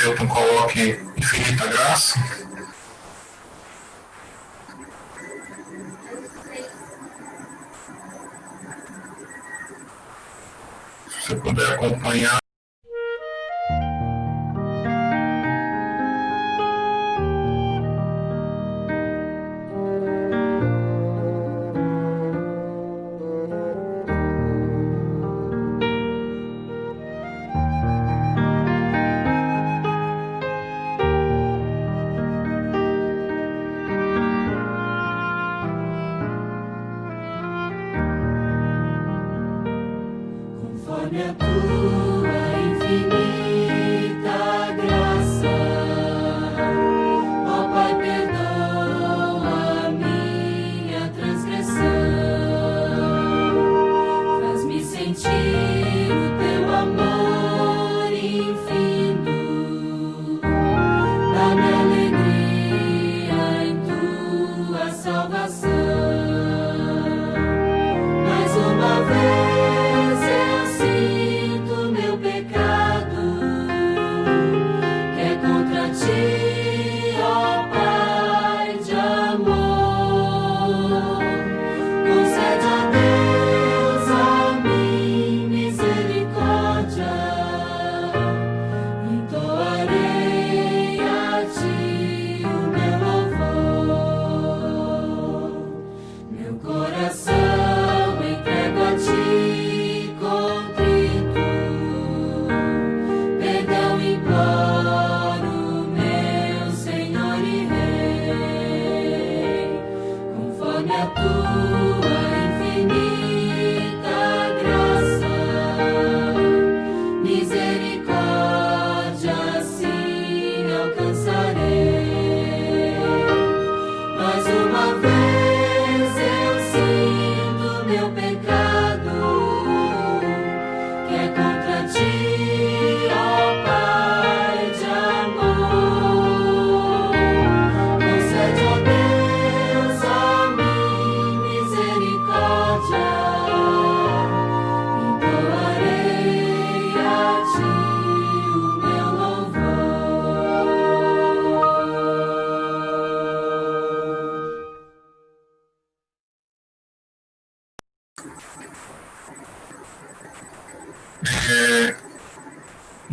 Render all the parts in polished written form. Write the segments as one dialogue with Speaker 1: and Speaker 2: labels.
Speaker 1: Ailton coloque infinita graça. Se você puder acompanhar.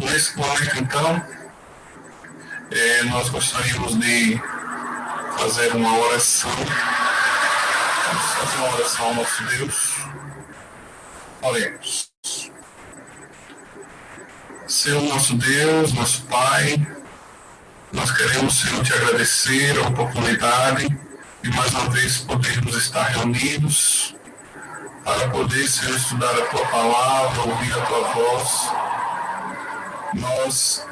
Speaker 1: Nesse momento, então, nós gostaríamos de fazer uma oração. Vamos fazer uma oração ao nosso Deus. Oremos. Senhor nosso Deus, nosso Pai, nós queremos, Senhor, te agradecer a oportunidade de mais uma vez podermos estar reunidos para poder, Senhor, estudar a Tua Palavra, ouvir a Tua voz. Nós,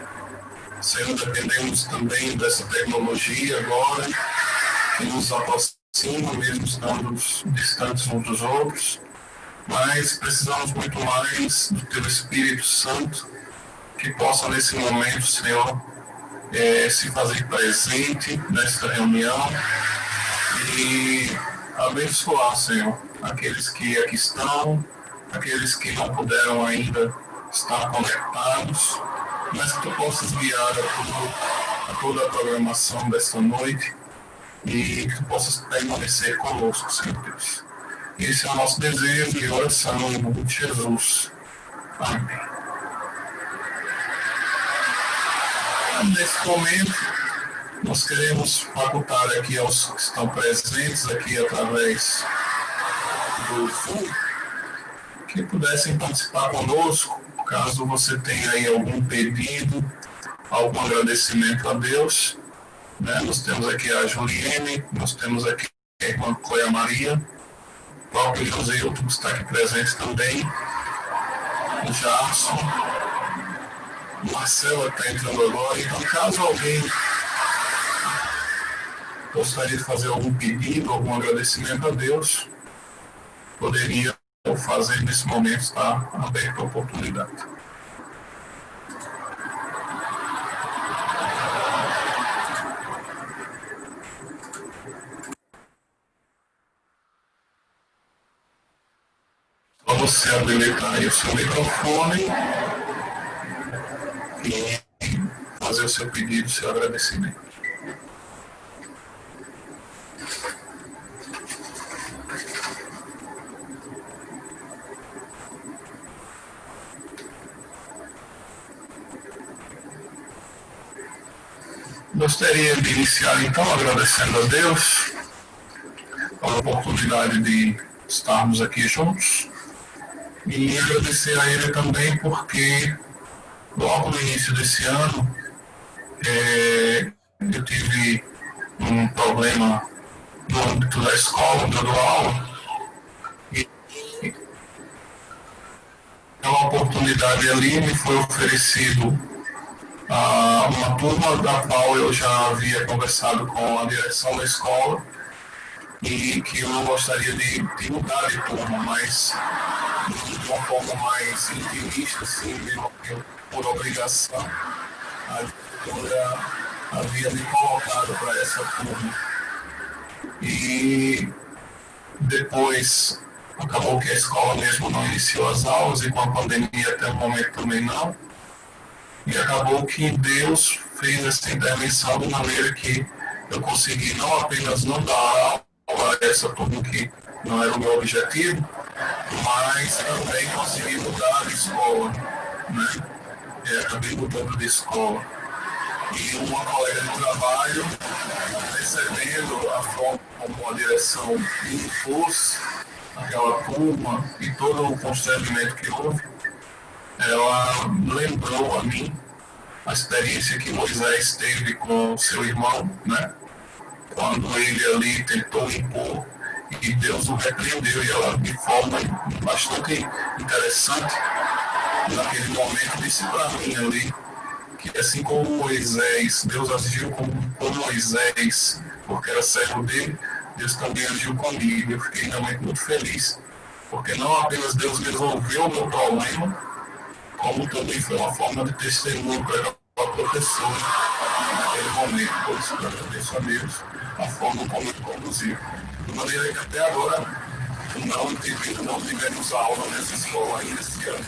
Speaker 1: Senhor, dependemos também dessa tecnologia agora, que nos aproxima, mesmo estando distantes uns dos outros, mas precisamos muito mais do Teu Espírito Santo, que possa nesse momento, Senhor, se fazer presente nesta reunião e abençoar, Senhor, aqueles que aqui estão, aqueles que não puderam ainda estar conectados, mas que Tu possas guiar a toda a programação desta noite e que Tu possas permanecer conosco, Senhor Deus. Esse é o nosso desejo e oração em nome de Jesus. Amém. Nesse momento, nós queremos facultar aqui aos que estão presentes aqui através do Zoom, que pudessem participar conosco, caso você tenha aí algum pedido, algum agradecimento a Deus. Né? Nós temos aqui a Juliene, nós temos aqui a irmã Cléia Maria, o próprio José Hilton, que está aqui presente também, o Jarson, Marcela está entrando agora. Então, caso alguém gostaria de fazer algum pedido, algum agradecimento a Deus, poderia fazer nesse momento, está aberta a oportunidade. Só você habilitar aí o seu microfone e fazer o seu pedido, o seu agradecimento. Gostaria de iniciar então agradecendo a Deus pela oportunidade de estarmos aqui juntos e agradecer a Ele também porque logo no início desse ano eu tive um problema no âmbito da escola, dando aula, e uma oportunidade ali me foi oferecido uma turma da qual eu já havia conversado com a direção da escola e que eu não gostaria de mudar de turma, mas de uma forma mais intimista, assim, mesmo por obrigação. A diretora havia me colocado para essa turma. E depois acabou que a escola mesmo não iniciou as aulas e com a pandemia até o momento também não. E acabou que Deus fez essa intervenção de maneira que eu consegui não apenas não dar aula a essa turma que não era o meu objetivo, mas também consegui mudar de escola, né? Acabei mudando de escola. E uma colega de trabalho, percebendo a forma como a direção impôs aquela turma e todo o constrangimento que houve, ela lembrou a mim a experiência que Moisés teve com seu irmão, né? Quando ele ali tentou impor e Deus o repreendeu, e ela, de forma bastante interessante, naquele momento disse para mim ali que assim como Moisés, Deus agiu com Moisés, porque era servo dele, Deus também agiu comigo. Eu fiquei realmente muito feliz, porque não apenas Deus resolveu o meu problema, como também foi uma forma de testemunho para a professora naquele momento. Por isso eu agradeço a Deus a forma como ele conduziu. De maneira que até agora não tivemos aula nessa escola ainda esse ano.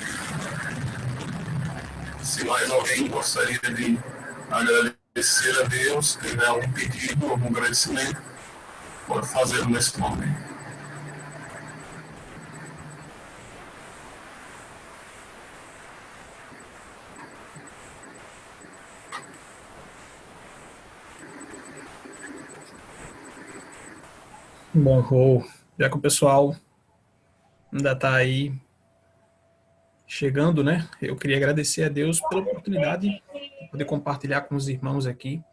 Speaker 1: Se mais alguém gostaria de agradecer a Deus, tiver algum pedido, algum agradecimento, pode fazê-lo nesse momento.
Speaker 2: Bom, já que o pessoal ainda está aí chegando, né? Eu queria agradecer a Deus pela oportunidade de poder compartilhar com os irmãos aqui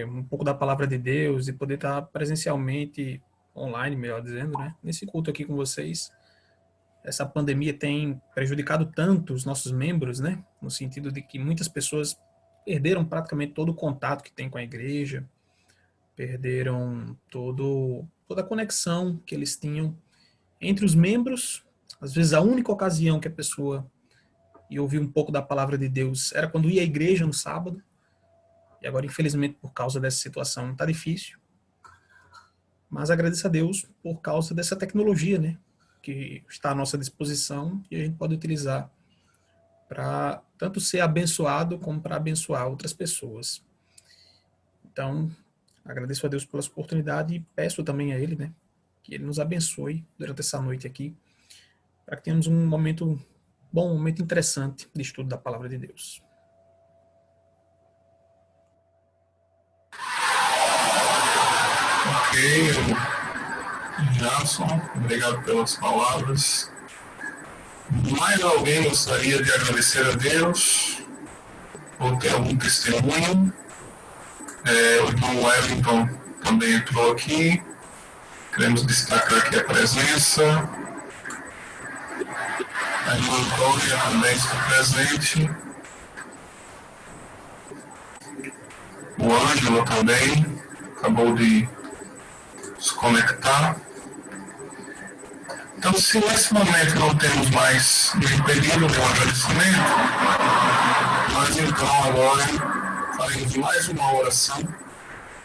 Speaker 2: um pouco da palavra de Deus e poder estar presencialmente, online, melhor dizendo, né? Nesse culto aqui com vocês. Essa pandemia tem prejudicado tanto os nossos membros, né? No sentido de que muitas pessoas perderam praticamente todo o contato que tem com a igreja, perderam toda a conexão que eles tinham entre os membros. Às vezes a única ocasião que a pessoa ia ouvir um pouco da palavra de Deus era quando ia à igreja no sábado. E agora, infelizmente, por causa dessa situação, está difícil. Mas agradeço a Deus por causa dessa tecnologia, né? Que está à nossa disposição e a gente pode utilizar para tanto ser abençoado como para abençoar outras pessoas. Então, agradeço a Deus pela oportunidade e peço também a Ele, né? Que Ele nos abençoe durante essa noite aqui, para que tenhamos um momento bom, um momento interessante de estudo da Palavra de Deus.
Speaker 1: Ok, Jason, obrigado pelas palavras. Mais alguém gostaria de agradecer a Deus ou ter algum testemunho? O irmão Wellington também entrou aqui. Queremos destacar aqui a presença. A irmã Antônia também está presente. O Ângelo também acabou de se conectar. Então, se nesse momento não temos mais nenhum pedido, nenhum agradecimento, nós então agora faremos mais uma oração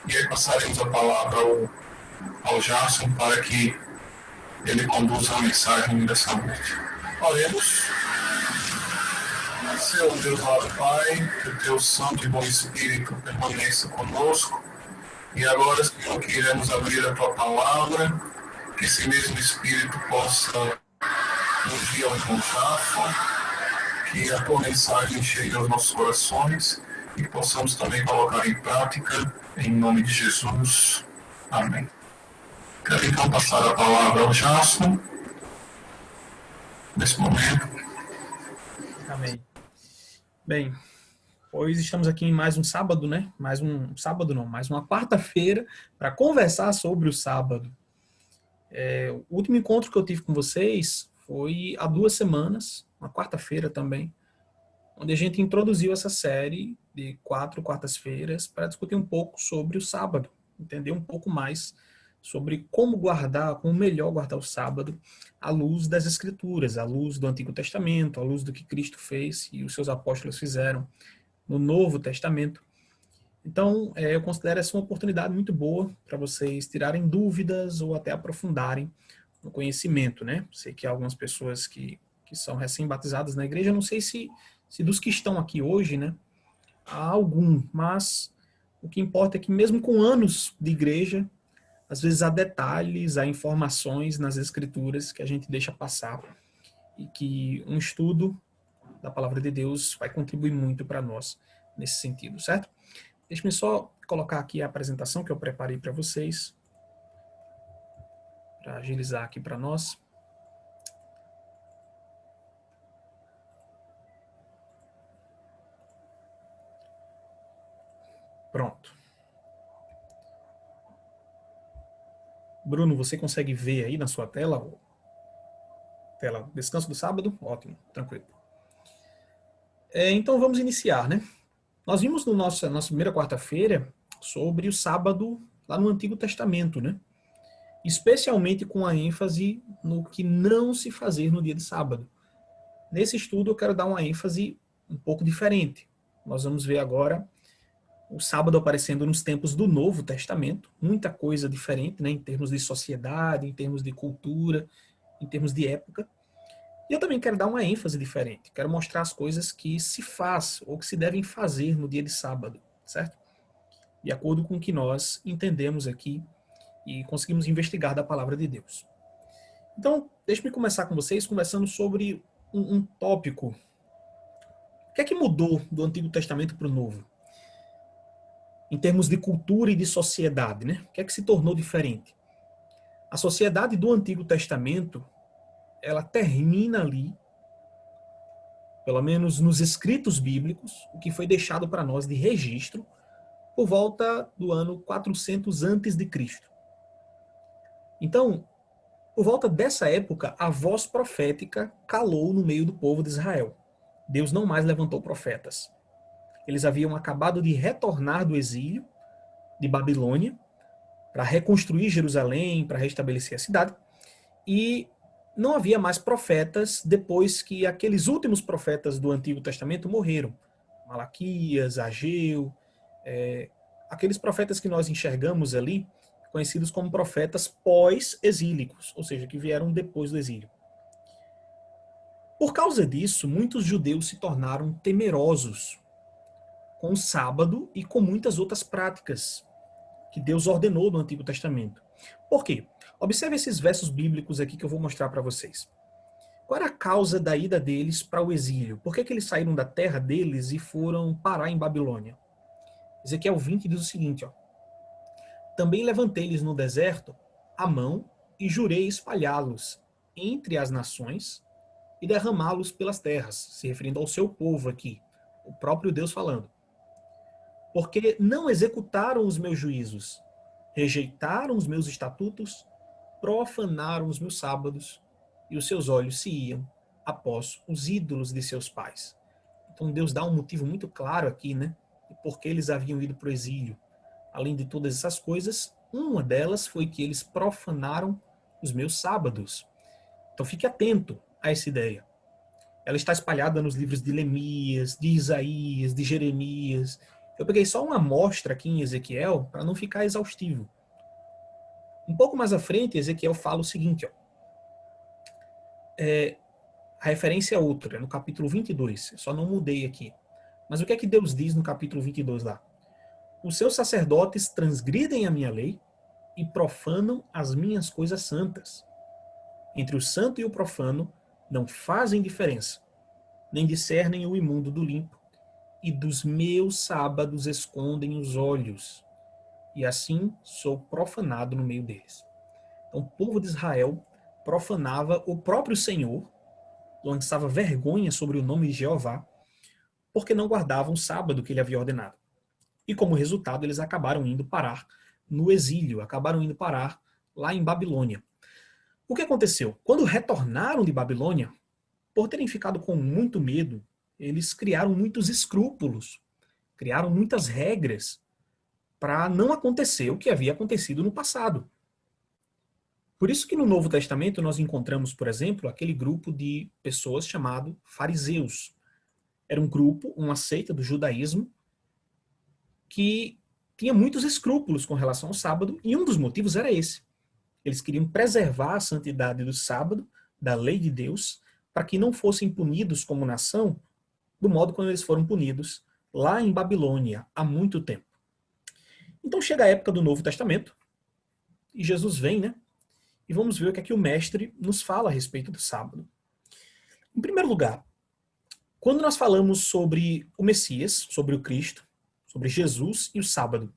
Speaker 1: e aí passaremos a palavra ao Jason para que ele conduza a mensagem dessa noite. Oremos. Seu Deus nosso Pai, que o teu Santo e bom Espírito permaneça conosco. E agora, Senhor, que iremos abrir a tua palavra, que esse mesmo Espírito possa nos guiar ao contato, que a tua mensagem chegue aos nossos corações e possamos também colocar em prática, em nome de Jesus. Amém. Quero então passar a palavra ao Jasson, nesse momento.
Speaker 2: Amém. Bem, pois estamos aqui em mais um sábado, né? Mais uma quarta-feira para conversar sobre o sábado. O último encontro que eu tive com vocês foi há 2 semanas, uma quarta-feira também, onde a gente introduziu essa série de 4 quartas-feiras para discutir um pouco sobre o sábado, entender um pouco mais sobre como melhor guardar o sábado à luz das Escrituras, à luz do Antigo Testamento, à luz do que Cristo fez e os seus apóstolos fizeram no Novo Testamento. Então, eu considero essa uma oportunidade muito boa para vocês tirarem dúvidas ou até aprofundarem no conhecimento, né? Sei que há algumas pessoas que são recém-batizadas na igreja, não sei se dos que estão aqui hoje, né, há algum, mas o que importa é que mesmo com anos de igreja, às vezes há detalhes, há informações nas Escrituras que a gente deixa passar e que um estudo da Palavra de Deus vai contribuir muito para nós nesse sentido, certo? Deixe-me só colocar aqui a apresentação que eu preparei para vocês, para agilizar aqui para nós. Pronto. Bruno, você consegue ver aí na sua tela? Tela Descanso do Sábado? Ótimo, tranquilo. Então vamos iniciar, né? Nós vimos na nossa primeira quarta-feira sobre o sábado lá no Antigo Testamento, né? Especialmente com a ênfase no que não se fazer no dia de sábado. Nesse estudo eu quero dar uma ênfase um pouco diferente. Nós vamos ver agora o sábado aparecendo nos tempos do Novo Testamento, muita coisa diferente, né, em termos de sociedade, em termos de cultura, em termos de época. E eu também quero dar uma ênfase diferente, quero mostrar as coisas que se faz ou que se devem fazer no dia de sábado, certo? De acordo com o que nós entendemos aqui e conseguimos investigar da palavra de Deus. Então, deixe-me começar com vocês conversando sobre um tópico. O que é que mudou do Antigo Testamento para o Novo? Em termos de cultura e de sociedade, né? O que é que se tornou diferente? A sociedade do Antigo Testamento, ela termina ali, pelo menos nos escritos bíblicos, o que foi deixado para nós de registro, por volta do ano 400 antes de Cristo. Então, por volta dessa época, a voz profética calou no meio do povo de Israel. Deus não mais levantou profetas. Eles haviam acabado de retornar do exílio de Babilônia para reconstruir Jerusalém, para restabelecer a cidade, e não havia mais profetas depois que aqueles últimos profetas do Antigo Testamento morreram. Malaquias, Ageu, aqueles profetas que nós enxergamos ali, conhecidos como profetas pós-exílicos, ou seja, que vieram depois do exílio. Por causa disso, muitos judeus se tornaram temerosos com o sábado e com muitas outras práticas que Deus ordenou no Antigo Testamento. Por quê? Observe esses versos bíblicos aqui que eu vou mostrar para vocês. Qual era a causa da ida deles para o exílio? Por que eles saíram da terra deles e foram parar em Babilônia? Ezequiel 20 diz o seguinte, ó: também levantei-lhes no deserto a mão e jurei espalhá-los entre as nações e derramá-los pelas terras, se referindo ao seu povo aqui, o próprio Deus falando. Porque não executaram os meus juízos, rejeitaram os meus estatutos, profanaram os meus sábados, e os seus olhos se iam após os ídolos de seus pais. Então Deus dá um motivo muito claro aqui, né, de por que eles haviam ido para o exílio. Além de todas essas coisas, uma delas foi que eles profanaram os meus sábados. Então fique atento a essa ideia. Ela está espalhada nos livros de Neemias, de Isaías, de Jeremias. Eu peguei só uma amostra aqui em Ezequiel para não ficar exaustivo. Um pouco mais à frente, Ezequiel fala o seguinte, ó: A referência é outra, é no capítulo 22. Eu só não mudei aqui. Mas o que é que Deus diz no capítulo 22 lá? Os seus sacerdotes transgridem a minha lei e profanam as minhas coisas santas. Entre o santo e o profano não fazem diferença, nem discernem o imundo do limpo, e dos meus sábados escondem os olhos, e assim sou profanado no meio deles. Então, o povo de Israel profanava o próprio Senhor, lançava vergonha sobre o nome de Jeová, porque não guardavam o sábado que ele havia ordenado. E como resultado, eles acabaram indo parar no exílio, acabaram indo parar lá em Babilônia. O que aconteceu? Quando retornaram de Babilônia, por terem ficado com muito medo, eles criaram muitos escrúpulos, criaram muitas regras para não acontecer o que havia acontecido no passado. Por isso que no Novo Testamento nós encontramos, por exemplo, aquele grupo de pessoas chamado fariseus. Era um grupo, uma seita do judaísmo, que tinha muitos escrúpulos com relação ao sábado, e um dos motivos era esse. Eles queriam preservar a santidade do sábado, da lei de Deus, para que não fossem punidos como nação do modo como eles foram punidos lá em Babilônia há muito tempo. Então chega a época do Novo Testamento, e Jesus vem, né? E vamos ver o que é que o mestre nos fala a respeito do sábado. Em primeiro lugar, quando nós falamos sobre o Messias, sobre o Cristo, sobre Jesus e o sábado,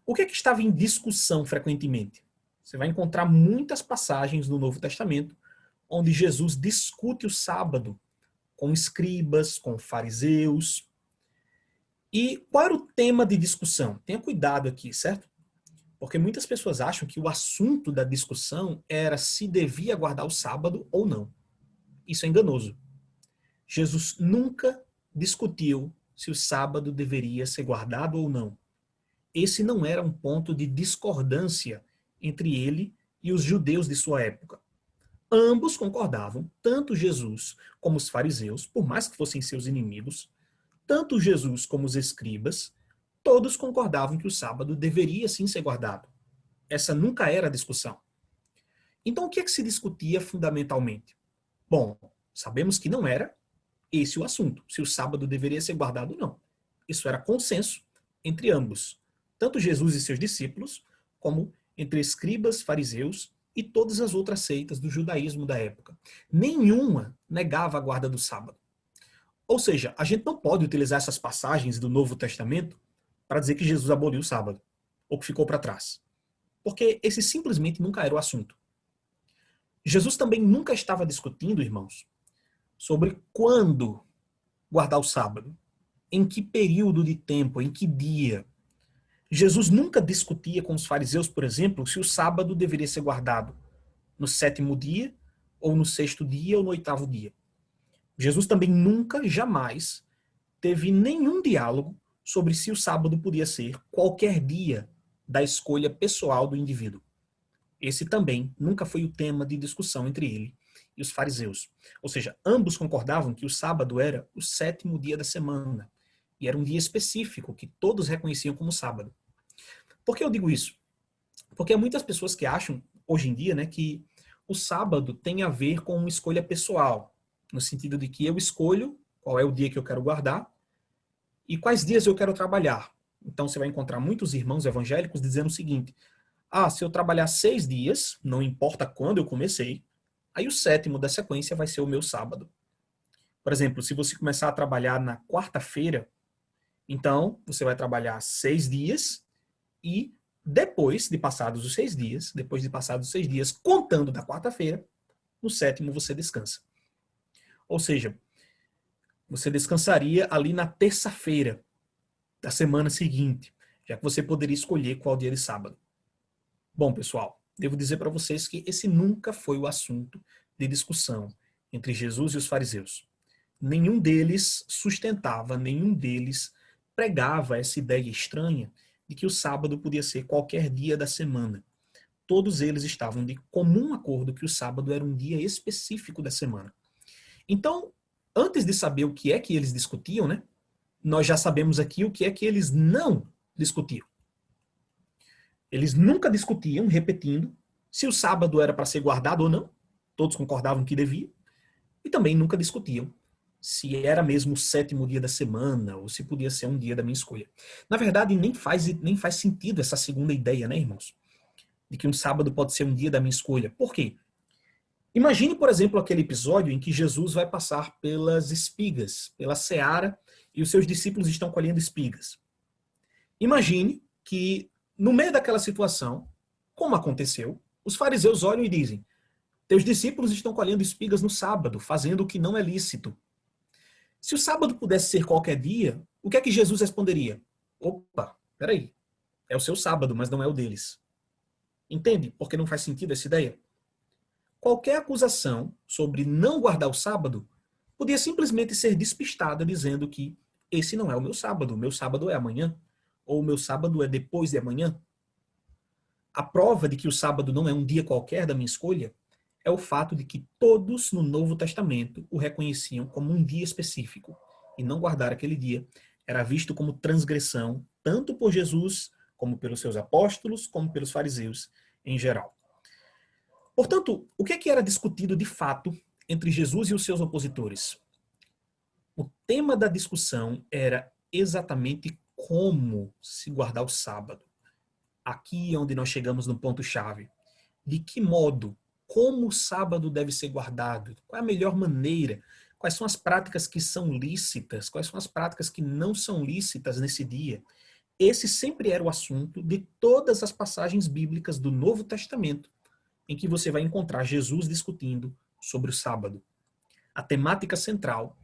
Speaker 2: o que é que estava em discussão frequentemente? Você vai encontrar muitas passagens no Novo Testamento onde Jesus discute o sábado com escribas, com fariseus. E qual era o tema de discussão? Tenha cuidado aqui, certo? Porque muitas pessoas acham que o assunto da discussão era se devia guardar o sábado ou não. Isso é enganoso. Jesus nunca discutiu se o sábado deveria ser guardado ou não. Esse não era um ponto de discordância entre ele e os judeus de sua época. Ambos concordavam, tanto Jesus como os fariseus, por mais que fossem seus inimigos, tanto Jesus como os escribas, todos concordavam que o sábado deveria sim ser guardado. Essa nunca era a discussão. Então o que é que se discutia fundamentalmente? Bom, sabemos que não era esse o assunto, se o sábado deveria ser guardado ou não. Isso era consenso entre ambos, tanto Jesus e seus discípulos, como entre escribas, fariseus e todas as outras seitas do judaísmo da época. Nenhuma negava a guarda do sábado. Ou seja, a gente não pode utilizar essas passagens do Novo Testamento para dizer que Jesus aboliu o sábado, ou que ficou para trás. Porque esse simplesmente nunca era o assunto. Jesus também nunca estava discutindo, irmãos, sobre quando guardar o sábado, em que período de tempo, em que dia. Jesus nunca discutia com os fariseus, por exemplo, se o sábado deveria ser guardado no 7º dia, ou no 6º dia, ou no 8º dia. Jesus também nunca, jamais, teve nenhum diálogo sobre se o sábado podia ser qualquer dia da escolha pessoal do indivíduo. Esse também nunca foi o tema de discussão entre ele e os fariseus. Ou seja, ambos concordavam que o sábado era o 7º dia da semana, e era um dia específico que todos reconheciam como sábado. Por que eu digo isso? Porque há muitas pessoas que acham, hoje em dia, né, que o sábado tem a ver com uma escolha pessoal, no sentido de que eu escolho qual é o dia que eu quero guardar e quais dias eu quero trabalhar. Então você vai encontrar muitos irmãos evangélicos dizendo o seguinte: se eu trabalhar 6 dias, não importa quando eu comecei, aí o 7º da sequência vai ser o meu sábado. Por exemplo, se você começar a trabalhar na quarta-feira, então você vai trabalhar 6 dias e depois de passados os 6 dias, contando da quarta-feira, no 7º você descansa. Ou seja, você descansaria ali na terça-feira da semana seguinte, já que você poderia escolher qual dia de sábado. Bom, pessoal, devo dizer para vocês que esse nunca foi o assunto de discussão entre Jesus e os fariseus. Nenhum deles sustentava, nenhum deles pregava essa ideia estranha de que o sábado podia ser qualquer dia da semana. Todos eles estavam de comum acordo que o sábado era um dia específico da semana. Então, antes de saber o que é que eles discutiam, né, nós já sabemos aqui o que é que eles não discutiam. Eles nunca discutiam, repetindo, se o sábado era para ser guardado ou não. Todos concordavam que devia.
Speaker 3: E também nunca discutiam se era mesmo o sétimo dia da semana ou se podia ser um dia da minha escolha. Na verdade, nem faz sentido essa segunda ideia, né, irmãos? De que um sábado pode ser um dia da minha escolha. Por quê? Imagine, por exemplo, aquele episódio em que Jesus vai passar pelas espigas, pela seara, e os seus discípulos estão colhendo espigas. Imagine que, no meio daquela situação, como aconteceu, os fariseus olham e dizem: teus discípulos estão colhendo espigas no sábado, fazendo o que não é lícito. Se o sábado pudesse ser qualquer dia, o que é que Jesus responderia? Opa, peraí, é o seu sábado, mas não é o deles. Entende porque não faz sentido essa ideia? Qualquer acusação sobre não guardar o sábado podia simplesmente ser despistada dizendo que esse não é o meu sábado é amanhã, ou o meu sábado é depois de amanhã. A prova de que o sábado não é um dia qualquer da minha escolha é o fato de que todos no Novo Testamento o reconheciam como um dia específico, e não guardar aquele dia era visto como transgressão, tanto por Jesus, como pelos seus apóstolos, como pelos fariseus em geral. Portanto, o que era discutido de fato entre Jesus e os seus opositores? O tema da discussão era exatamente como se guardar o sábado. Aqui é onde nós chegamos no ponto-chave. De que modo, como o sábado deve ser guardado? Qual é a melhor maneira? Quais são as práticas que são lícitas? Quais são as práticas que não são lícitas nesse dia? Esse sempre era o assunto de todas as passagens bíblicas do Novo Testamento, em que você vai encontrar Jesus discutindo sobre o sábado. A temática central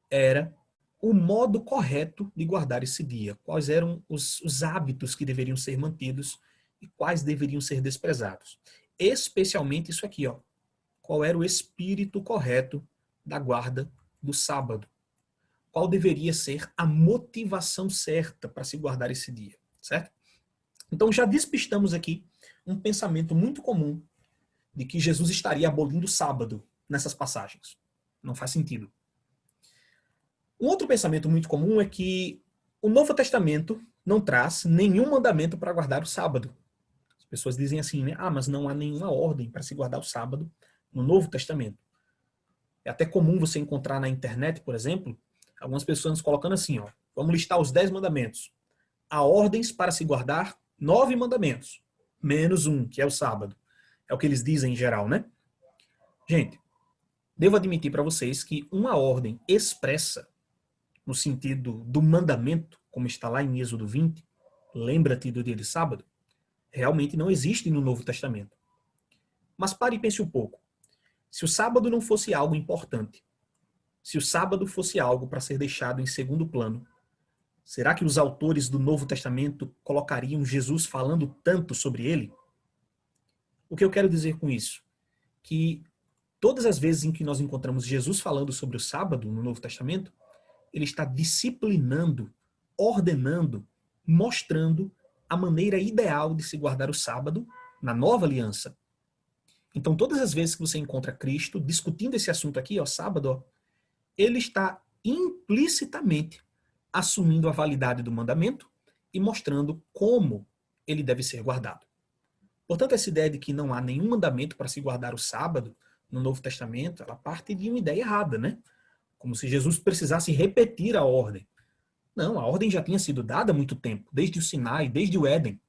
Speaker 3: era o modo correto de guardar esse dia, quais eram os hábitos que deveriam ser mantidos e quais deveriam ser desprezados. Especialmente isso aqui, ó. Qual era o espírito correto da guarda do sábado? Qual deveria ser a motivação certa para se guardar esse dia, certo? Então já despistamos aqui um pensamento muito comum de que Jesus estaria abolindo o sábado nessas passagens. Não faz sentido. Um outro pensamento muito comum é que o Novo Testamento não traz nenhum mandamento para guardar o sábado. As pessoas dizem assim, né? Ah, mas não há nenhuma ordem para se guardar o sábado no Novo Testamento. É até comum você encontrar na internet, por exemplo, algumas pessoas colocando assim, ó, vamos listar os 10 mandamentos. Há ordens para se guardar 9 mandamentos, menos um, que é o sábado. É o que eles dizem em geral, né? Gente, devo admitir para vocês que uma ordem expressa, no sentido do mandamento, como está lá em Êxodo 20, lembra-te do dia de sábado, realmente não existe no Novo Testamento. Mas pare e pense um pouco. Se o sábado não fosse algo importante, se o sábado fosse algo para ser deixado em segundo plano, será que os autores do Novo Testamento colocariam Jesus falando tanto sobre ele? O que eu quero dizer com isso? Que todas as vezes em que nós encontramos Jesus falando sobre o sábado no Novo Testamento, ele está disciplinando, ordenando, mostrando a maneira ideal de se guardar o sábado na nova aliança. Então, todas as vezes que você encontra Cristo discutindo esse assunto aqui, ó, sábado, ó, ele está implicitamente assumindo a validade do mandamento e mostrando como ele deve ser guardado. Portanto, essa ideia de que não há nenhum mandamento para se guardar o sábado no Novo Testamento, ela parte de uma ideia errada, né? Como se Jesus precisasse repetir a ordem. Não, a ordem já tinha sido dada há muito tempo, desde o Sinai, desde o Éden.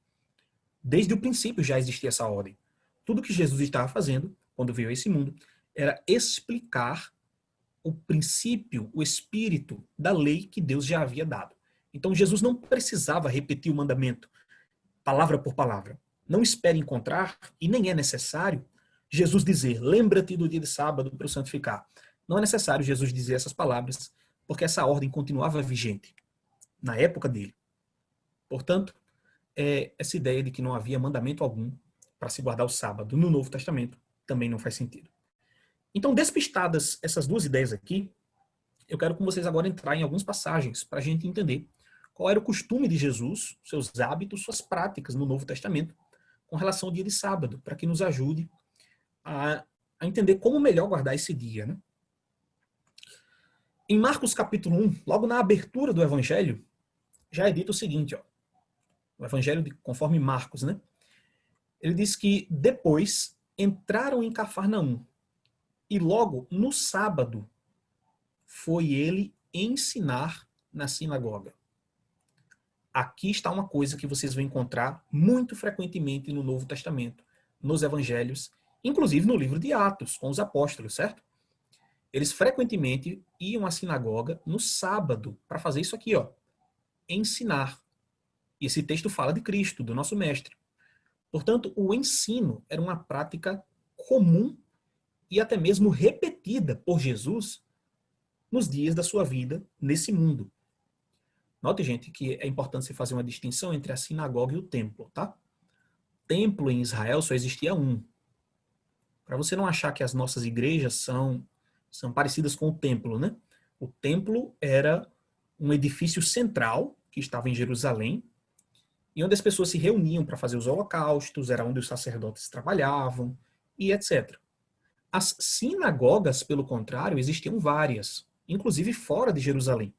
Speaker 3: Desde o princípio já existia essa ordem. Tudo que Jesus estava fazendo, quando veio a esse mundo, era explicar o princípio, o espírito da lei que Deus já havia dado. Então Jesus não precisava repetir o mandamento, palavra por palavra. Não espere encontrar, e nem é necessário, Jesus dizer, lembra-te do dia de sábado para o santificar. Não é necessário Jesus dizer essas palavras, porque essa ordem continuava vigente na época dele. Portanto, essa ideia de que não havia mandamento algum para se guardar o sábado no Novo Testamento também não faz sentido. Então, despistadas essas duas ideias aqui, eu quero com vocês agora entrar em algumas passagens para a gente entender qual era o costume de Jesus, seus hábitos, suas práticas no Novo Testamento com relação ao dia de sábado, para que nos ajude a entender como melhor guardar esse dia, né? Em Marcos capítulo 1, logo na abertura do Evangelho, já é dito o seguinte, ó, o Evangelho conforme Marcos, né? Ele diz que depois entraram em Cafarnaum E logo, no sábado, foi ele ensinar na sinagoga. Aqui está uma coisa que vocês vão encontrar muito frequentemente no Novo Testamento, nos evangelhos, inclusive no livro de Atos, com os apóstolos, certo? Eles frequentemente iam à sinagoga no sábado para fazer isso aqui, ó, ensinar. E esse texto fala de Cristo, do nosso mestre. Portanto, o ensino era uma prática comum e até mesmo repetida por Jesus nos dias da sua vida nesse mundo. Note, gente, que é importante você fazer uma distinção entre a sinagoga e o templo, tá? Templo em Israel só existia um. Para você não achar que as nossas igrejas são parecidas com o templo, né? O templo era um edifício central que estava em Jerusalém e onde as pessoas se reuniam para fazer os holocaustos, era onde os sacerdotes trabalhavam e etc. As sinagogas, pelo contrário, existiam várias, inclusive fora de Jerusalém.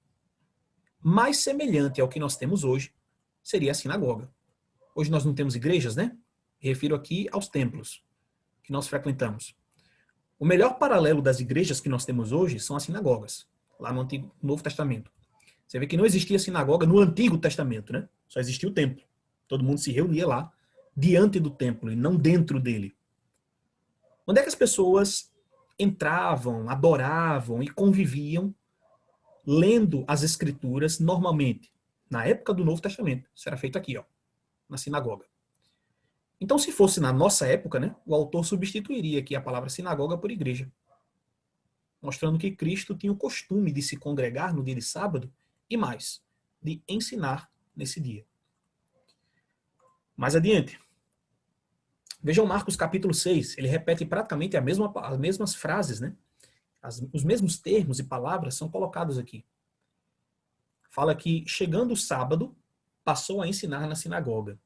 Speaker 3: Mais semelhante ao que nós temos hoje seria a sinagoga. Hoje nós não temos igrejas, né? Me refiro aqui aos templos que nós frequentamos. O melhor paralelo das igrejas que nós temos hoje são as sinagogas, lá no Novo Testamento. Você vê que não existia sinagoga no Antigo Testamento, né? Só existia o templo. Todo mundo se reunia lá, diante do templo e não dentro dele. Onde é que as pessoas entravam, adoravam e conviviam lendo as escrituras normalmente? Na época do Novo Testamento. Isso era feito aqui, ó, na sinagoga. Então, se fosse na nossa época, né, o autor substituiria aqui a palavra sinagoga por igreja, mostrando que Cristo tinha o costume de se congregar no dia de sábado e mais, de ensinar nesse dia. Mais adiante, vejam Marcos capítulo 6, ele repete praticamente as mesmas frases, né? Os mesmos termos e palavras são colocados aqui. Fala que, chegando o sábado, passou a ensinar na sinagoga.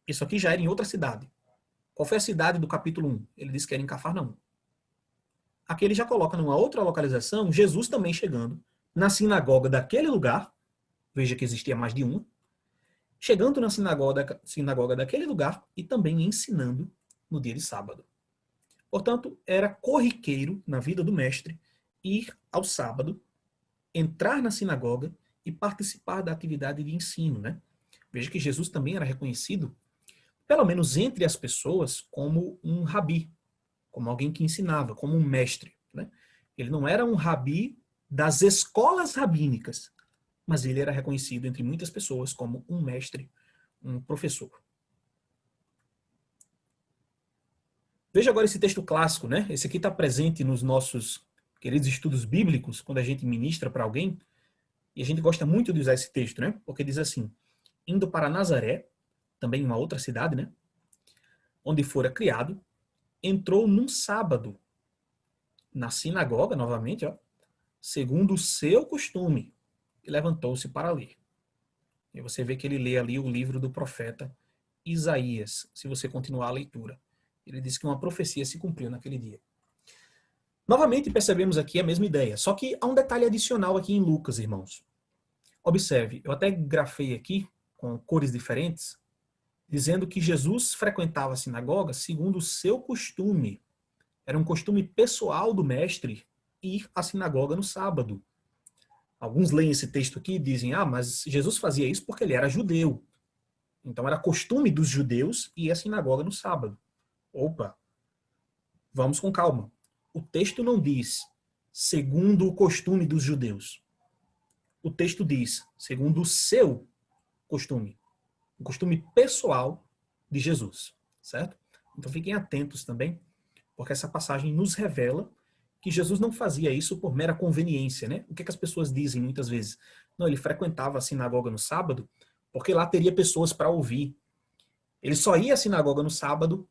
Speaker 3: Isso aqui já era em outra cidade. Qual foi a cidade do capítulo 1? Ele disse que era em Cafarnaum. Aqui ele já coloca numa outra localização, Jesus também chegando na sinagoga daquele lugar, veja que existia mais de uma, chegando na sinagoga daquele lugar e também ensinando no dia de sábado. Portanto, era corriqueiro na vida do mestre ir ao sábado, entrar na sinagoga e participar da atividade de ensino, né? Veja que Jesus também era reconhecido, pelo menos entre as pessoas, como um rabi, como alguém que ensinava, como um mestre, né? Ele não era um rabi das escolas rabínicas, mas ele era reconhecido entre muitas pessoas como um mestre, um professor. Veja agora esse texto clássico, né? Esse aqui está presente nos nossos queridos estudos bíblicos, quando a gente ministra para alguém, e a gente gosta muito de usar esse texto, né? Porque diz assim: indo para Nazaré, também uma outra cidade, né? Onde fora criado, entrou num sábado na sinagoga, novamente, ó, segundo o seu costume, e levantou-se para ler. E você vê que ele lê ali o livro do profeta Isaías, se você continuar a leitura. Ele diz que uma profecia se cumpriu naquele dia. Novamente percebemos aqui a mesma ideia, só que há um detalhe adicional aqui em Lucas, irmãos. Observe, eu até grafei aqui, com cores diferentes, dizendo que Jesus frequentava a sinagoga segundo o seu costume. Era um costume pessoal do mestre ir à sinagoga no sábado. Alguns leem esse texto aqui e dizem, mas Jesus fazia isso porque ele era judeu. Então era costume dos judeus ir à sinagoga no sábado. Opa, vamos com calma. O texto não diz segundo o costume dos judeus. O texto diz segundo o seu costume. O costume pessoal de Jesus, certo? Então fiquem atentos também, porque essa passagem nos revela que Jesus não fazia isso por mera conveniência, né? O que as pessoas dizem muitas vezes? Não, ele frequentava a sinagoga no sábado porque lá teria pessoas para ouvir. Ele só ia à sinagoga no sábado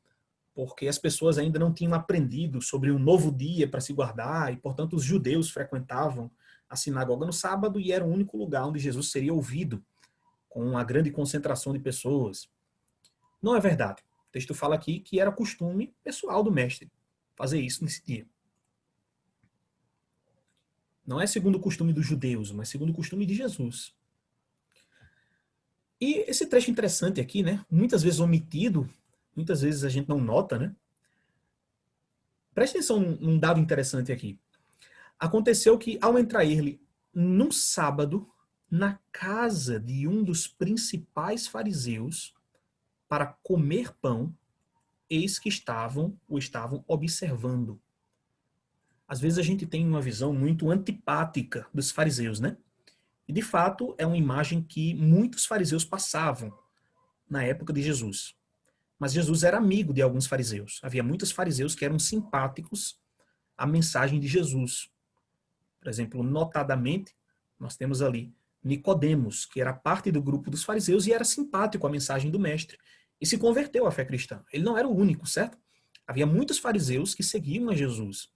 Speaker 3: porque as pessoas ainda não tinham aprendido sobre um novo dia para se guardar e, portanto, os judeus frequentavam a sinagoga no sábado e era o único lugar onde Jesus seria ouvido com uma grande concentração de pessoas. Não é verdade. O texto fala aqui que era costume pessoal do mestre fazer isso nesse dia. Não é segundo o costume dos judeus, mas segundo o costume de Jesus. E esse trecho interessante aqui, né? Muitas vezes omitido, muitas vezes a gente não nota, né? Preste atenção num dado interessante aqui. Aconteceu que, ao entrar ele num sábado, na casa de um dos principais fariseus, para comer pão, eis que o estavam observando. Às vezes a gente tem uma visão muito antipática dos fariseus, né? E de fato é uma imagem que muitos fariseus passavam na época de Jesus. Mas Jesus era amigo de alguns fariseus. Havia muitos fariseus que eram simpáticos à mensagem de Jesus. Por exemplo, notadamente, nós temos ali Nicodemos, que era parte do grupo dos fariseus e era simpático à mensagem do mestre e se converteu à fé cristã. Ele não era o único, certo? Havia muitos fariseus que seguiam a Jesus.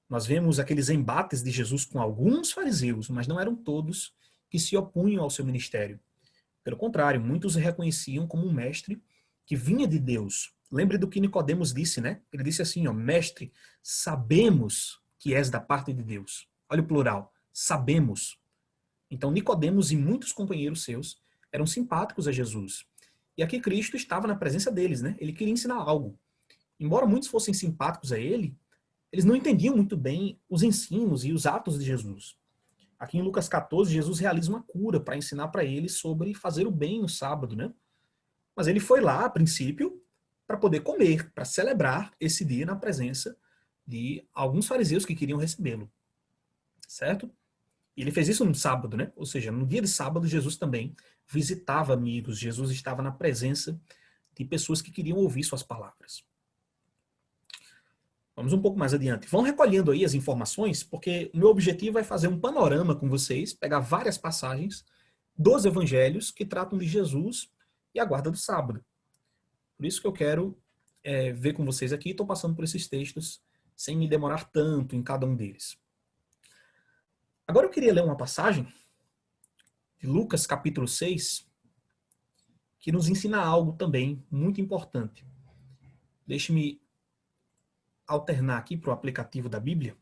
Speaker 3: Nós vemos aqueles embates de Jesus com alguns fariseus, mas não eram todos que se opunham ao seu ministério. Pelo contrário, muitos o reconheciam como um mestre que vinha de Deus. Lembre do que Nicodemos disse, né? Ele disse assim, ó, mestre, sabemos que és da parte de Deus. Olha o plural, sabemos. Então Nicodemos e muitos companheiros seus eram simpáticos a Jesus. E aqui Cristo estava na presença deles, né? Ele queria ensinar algo. Embora muitos fossem simpáticos a ele, eles não entendiam muito bem os ensinos e os atos de Jesus. Aqui em Lucas 14, Jesus realiza uma cura para ensinar para eles sobre fazer o bem no sábado, né? Mas ele foi lá, a princípio, para poder comer, para celebrar esse dia na presença de alguns fariseus que queriam recebê-lo. Certo? E ele fez isso no sábado, né? Ou seja, no dia de sábado, Jesus também visitava amigos, Jesus estava na presença de pessoas que queriam ouvir suas palavras. Vamos um pouco mais adiante. Vão recolhendo aí as informações, porque o meu objetivo é fazer um panorama com vocês, pegar várias passagens dos evangelhos que tratam de Jesus e a guarda do sábado. Por isso que eu quero ver com vocês aqui, estou passando por esses textos sem me demorar tanto em cada um deles. Agora eu queria ler uma passagem de Lucas capítulo 6, que nos ensina algo também muito importante. Deixe-me alternar aqui para o aplicativo da Bíblia,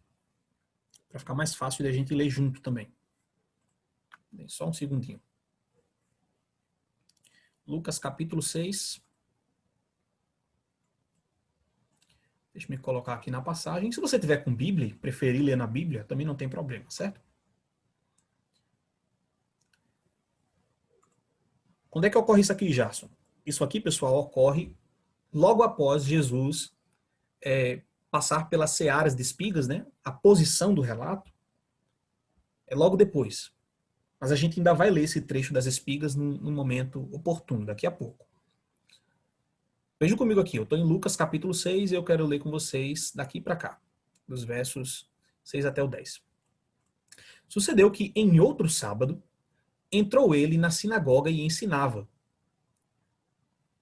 Speaker 3: para ficar mais fácil de a gente ler junto também. Só um segundinho. Lucas capítulo 6. Deixa eu me colocar aqui na passagem. Se você tiver com Bíblia, preferir ler na Bíblia, também não tem problema, certo? Quando é que ocorre isso aqui, Jason? Isso aqui, pessoal, ocorre logo após Jesus passar pelas searas de espigas, né? A posição do relato é logo depois. Mas a gente ainda vai ler esse trecho das espigas num momento oportuno, daqui a pouco. Vejam comigo aqui, eu estou em Lucas capítulo 6 e eu quero ler com vocês daqui para cá, dos versos 6 até o 10. Sucedeu que em outro sábado, entrou ele na sinagoga e ensinava.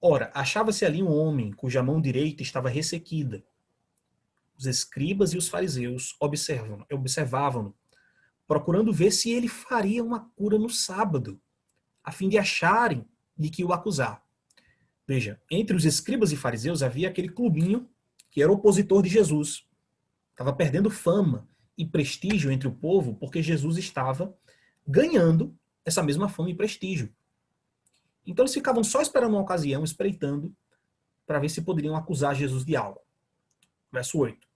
Speaker 3: Ora, achava-se ali um homem cuja mão direita estava ressequida. Os escribas e os fariseus observavam-no, procurando ver se ele faria uma cura no sábado, a fim de acharem de que o acusar. Veja, entre os escribas e fariseus havia aquele clubinho que era opositor de Jesus. Estava perdendo fama e prestígio entre o povo porque Jesus estava ganhando essa mesma fama e prestígio. Então eles ficavam só esperando uma ocasião, espreitando, para ver se poderiam acusar Jesus de algo. Verso 8.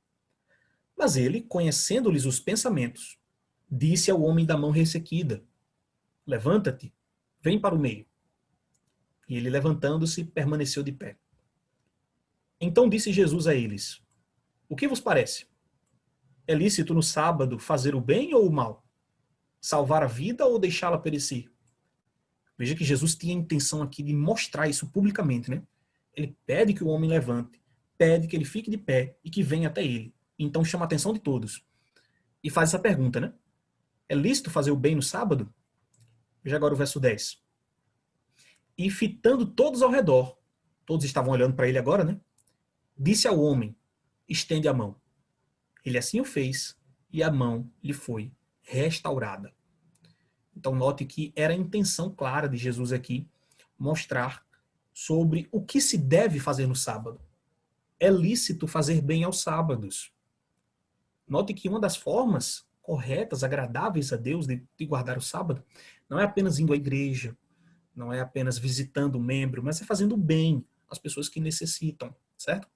Speaker 3: Mas ele, conhecendo-lhes os pensamentos, disse ao homem da mão ressequida: levanta-te, vem para o meio. E ele, levantando-se, permaneceu de pé. Então disse Jesus a eles: o que vos parece? É lícito no sábado fazer o bem ou o mal? Salvar a vida ou deixá-la perecer? Veja que Jesus tinha a intenção aqui de mostrar isso publicamente, né? Ele pede que o homem levante, pede que ele fique de pé e que venha até ele. Então chama a atenção de todos. E faz essa pergunta, né? É lícito fazer o bem no sábado? Veja agora o verso 10. E fitando todos ao redor, todos estavam olhando para ele agora, né? Disse ao homem: estende a mão. Ele assim o fez, e a mão lhe foi restaurada. Então note que era a intenção clara de Jesus aqui mostrar sobre o que se deve fazer no sábado. É lícito fazer bem aos sábados. Note que uma das formas corretas, agradáveis a Deus de guardar o sábado, não é apenas indo à igreja, não é apenas visitando um membro, mas é fazendo bem às pessoas que necessitam, certo?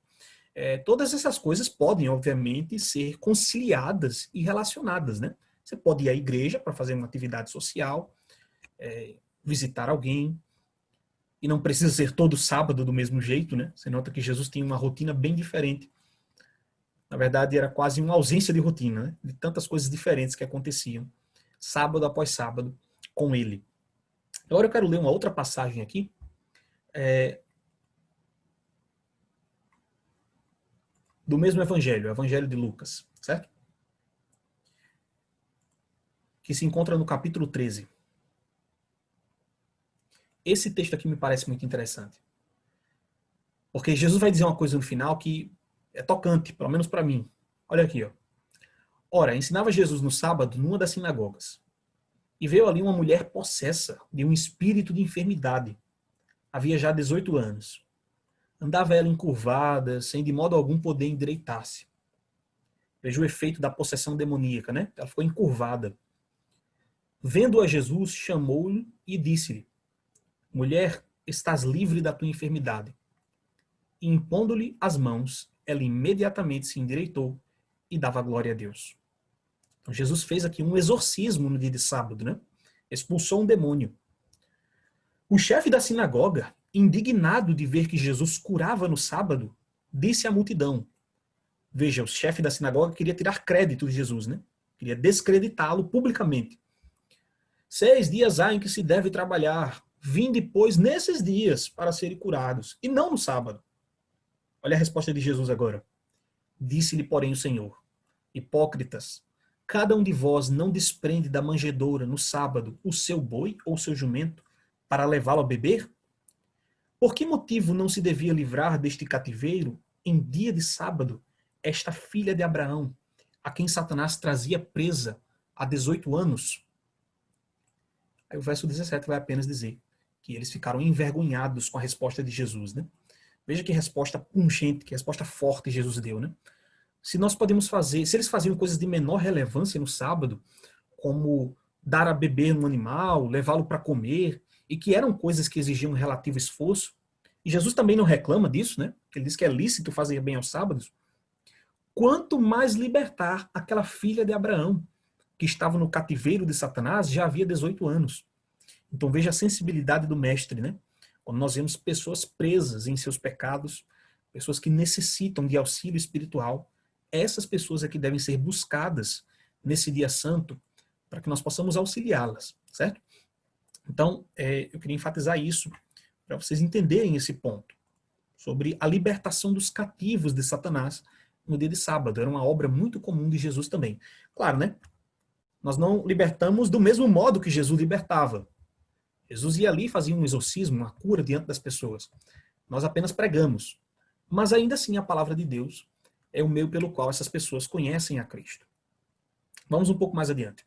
Speaker 3: Todas essas coisas podem, obviamente, ser conciliadas e relacionadas, né? Você pode ir à igreja para fazer uma atividade social, visitar alguém, e não precisa ser todo sábado do mesmo jeito, né? Você nota que Jesus tinha uma rotina bem diferente. Na verdade, era quase uma ausência de rotina, né? De tantas coisas diferentes que aconteciam, sábado após sábado, com ele. Agora eu quero ler uma outra passagem aqui, do mesmo evangelho, o evangelho de Lucas, certo? Que se encontra no capítulo 13. Esse texto aqui me parece muito interessante. Porque Jesus vai dizer uma coisa no final que é tocante, pelo menos para mim. Olha aqui, ó. Ora, ensinava Jesus no sábado numa das sinagogas. E veio ali uma mulher possessa de um espírito de enfermidade. Havia já 18 anos. Andava ela encurvada, sem de modo algum poder endireitar-se. Veja o efeito da possessão demoníaca, né? Ela ficou encurvada. Vendo a Jesus, chamou-lhe e disse-lhe: Mulher, estás livre da tua enfermidade. E impondo-lhe as mãos, ela imediatamente se endireitou e dava glória a Deus. Então Jesus fez aqui um exorcismo no dia de sábado, né? Expulsou um demônio. O chefe da sinagoga, indignado de ver que Jesus curava no sábado, disse à multidão. Veja, o chefe da sinagoga queria tirar crédito de Jesus, né? Queria descreditá-lo publicamente. 6 dias há em que se deve trabalhar. Vinde, pois, nesses dias para serem curados, e não no sábado. Olha a resposta de Jesus agora. Disse-lhe, porém, o Senhor: Hipócritas, cada um de vós não desprende da manjedoura no sábado o seu boi ou seu jumento para levá-lo a beber? Por que motivo não se devia livrar deste cativeiro, em dia de sábado, esta filha de Abraão, a quem Satanás trazia presa há 18 anos? Aí o verso 17 vai apenas dizer que eles ficaram envergonhados com a resposta de Jesus, né? Veja que resposta pungente, que resposta forte Jesus deu, né? Se nós podemos fazer, se eles faziam coisas de menor relevância no sábado, como dar a beber um animal, levá-lo para comer, e que eram coisas que exigiam um relativo esforço, e Jesus também não reclama disso, né? Ele diz que é lícito fazer bem aos sábados. Quanto mais libertar aquela filha de Abraão, que estava no cativeiro de Satanás, já havia 18 anos. Então veja a sensibilidade do mestre, né? Quando nós vemos pessoas presas em seus pecados, pessoas que necessitam de auxílio espiritual, essas pessoas é que devem ser buscadas nesse dia santo para que nós possamos auxiliá-las, certo? Então, eu queria enfatizar isso para vocês entenderem esse ponto sobre a libertação dos cativos de Satanás no dia de sábado. Era uma obra muito comum de Jesus também. Claro, né? Nós não libertamos do mesmo modo que Jesus libertava. Jesus ia ali e fazia um exorcismo, uma cura diante das pessoas. Nós apenas pregamos. Mas ainda assim a palavra de Deus é o meio pelo qual essas pessoas conhecem a Cristo. Vamos um pouco mais adiante.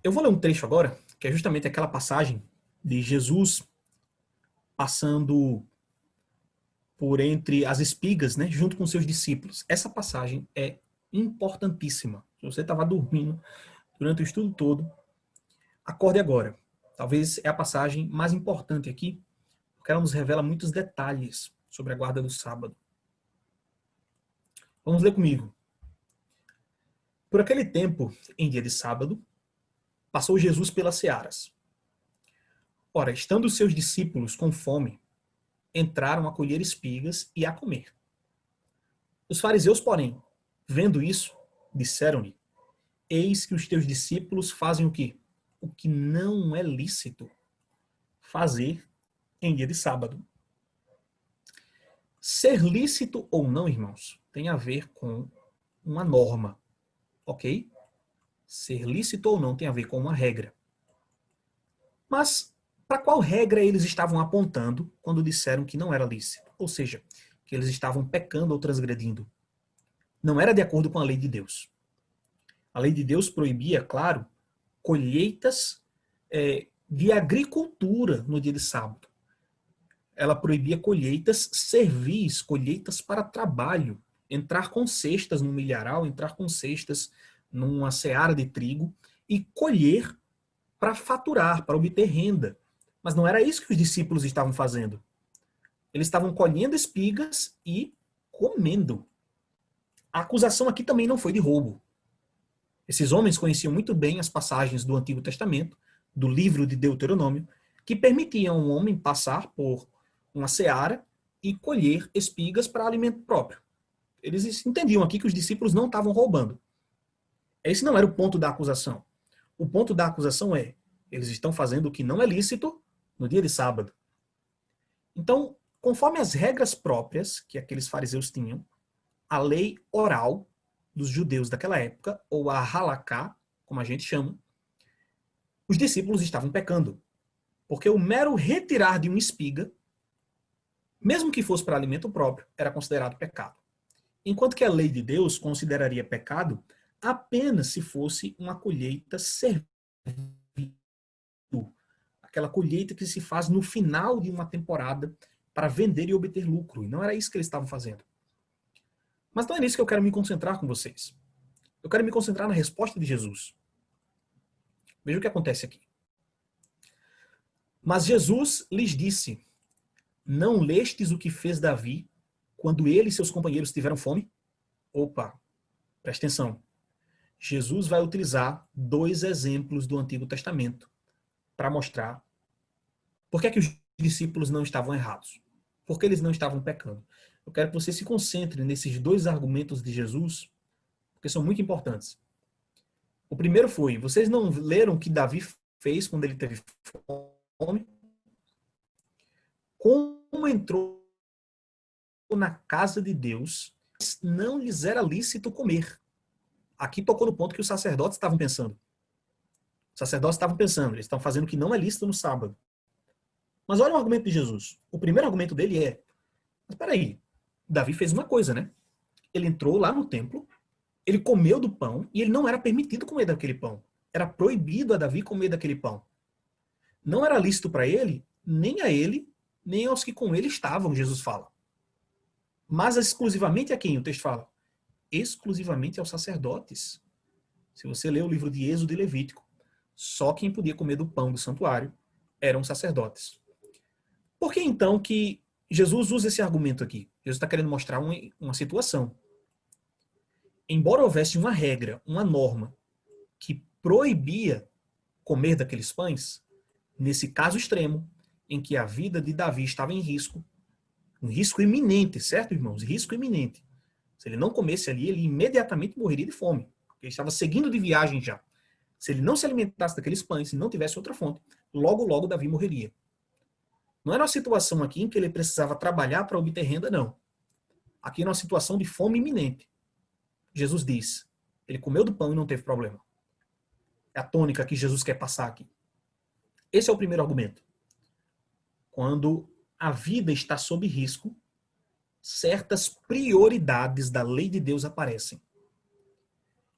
Speaker 3: Eu vou ler um trecho agora, que é justamente aquela passagem de Jesus passando por entre as espigas, né, junto com seus discípulos. Essa passagem é importantíssima. Se você estava dormindo durante o estudo todo, acorde agora. Talvez é a passagem mais importante aqui, porque ela nos revela muitos detalhes sobre a guarda do sábado. Vamos ler comigo. Por aquele tempo, em dia de sábado, passou Jesus pelas searas. Ora, estando os seus discípulos com fome, entraram a colher espigas e a comer. Os fariseus, porém, vendo isso, disseram-lhe: Eis que os teus discípulos fazem o quê? O que não é lícito fazer em dia de sábado. Ser lícito ou não, irmãos, tem a ver com uma norma, ok? Ser lícito ou não tem a ver com uma regra. Mas para qual regra eles estavam apontando quando disseram que não era lícito? Ou seja, que eles estavam pecando ou transgredindo. Não era de acordo com a lei de Deus. A lei de Deus proibia, claro, colheitas de agricultura no dia de sábado. Ela proibia colheitas servis, colheitas para trabalho. Entrar com cestas no milharal, entrar com cestas numa seara de trigo e colher para faturar, para obter renda. Mas não era isso que os discípulos estavam fazendo. Eles estavam colhendo espigas e comendo. A acusação aqui também não foi de roubo. Esses homens conheciam muito bem as passagens do Antigo Testamento, do livro de Deuteronômio, que permitiam um homem passar por uma seara e colher espigas para alimento próprio. Eles entendiam aqui que os discípulos não estavam roubando. Esse não era o ponto da acusação. O ponto da acusação é, eles estão fazendo o que não é lícito no dia de sábado. Então, conforme as regras próprias que aqueles fariseus tinham, a lei oral dos judeus daquela época, ou a halaká, como a gente chama, os discípulos estavam pecando. Porque o mero retirar de uma espiga, mesmo que fosse para alimento próprio, era considerado pecado. Enquanto que a lei de Deus consideraria pecado apenas se fosse uma colheita servil. Aquela colheita que se faz no final de uma temporada para vender e obter lucro. E não era isso que eles estavam fazendo. Mas não é nisso que eu quero me concentrar com vocês. Eu quero me concentrar na resposta de Jesus. Veja o que acontece aqui. Mas Jesus lhes disse, não lestes o que fez Davi quando ele e seus companheiros tiveram fome? Opa, presta atenção. Jesus vai utilizar 2 exemplos do Antigo Testamento para mostrar por que é que os discípulos não estavam errados. Por que eles não estavam pecando. Eu quero que você se concentre nesses 2 argumentos de Jesus, porque são muito importantes. O primeiro foi, vocês não leram o que Davi fez quando ele teve fome? Como entrou na casa de Deus, não lhes era lícito comer. Aqui tocou no ponto que os sacerdotes estavam pensando. Os sacerdotes estavam pensando, eles estão fazendo o que não é lícito no sábado. Mas olha o argumento de Jesus. O primeiro argumento dele é, mas peraí, Davi fez uma coisa, né? Ele entrou lá no templo, ele comeu do pão e ele não era permitido comer daquele pão. Era proibido a Davi comer daquele pão. Não era lícito para ele, nem aos que com ele estavam, Jesus fala. Mas exclusivamente a quem o texto fala? Exclusivamente aos sacerdotes. Se você ler o livro de Êxodo e Levítico, só quem podia comer do pão do santuário eram sacerdotes. Por que então que Jesus usa esse argumento aqui? Jesus está querendo mostrar uma situação. Embora houvesse uma regra, uma norma, que proibia comer daqueles pães, nesse caso extremo, em que a vida de Davi estava em risco, um risco iminente, certo, irmãos? Risco iminente. Se ele não comesse ali, ele imediatamente morreria de fome. Ele estava seguindo de viagem já. Se ele não se alimentasse daqueles pães, se não tivesse outra fonte, logo, logo Davi morreria. Não era uma situação aqui em que ele precisava trabalhar para obter renda, não. Aqui era uma situação de fome iminente. Jesus diz, ele comeu do pão e não teve problema. É a tônica que Jesus quer passar aqui. Esse é o primeiro argumento. Quando a vida está sob risco, certas prioridades da lei de Deus aparecem.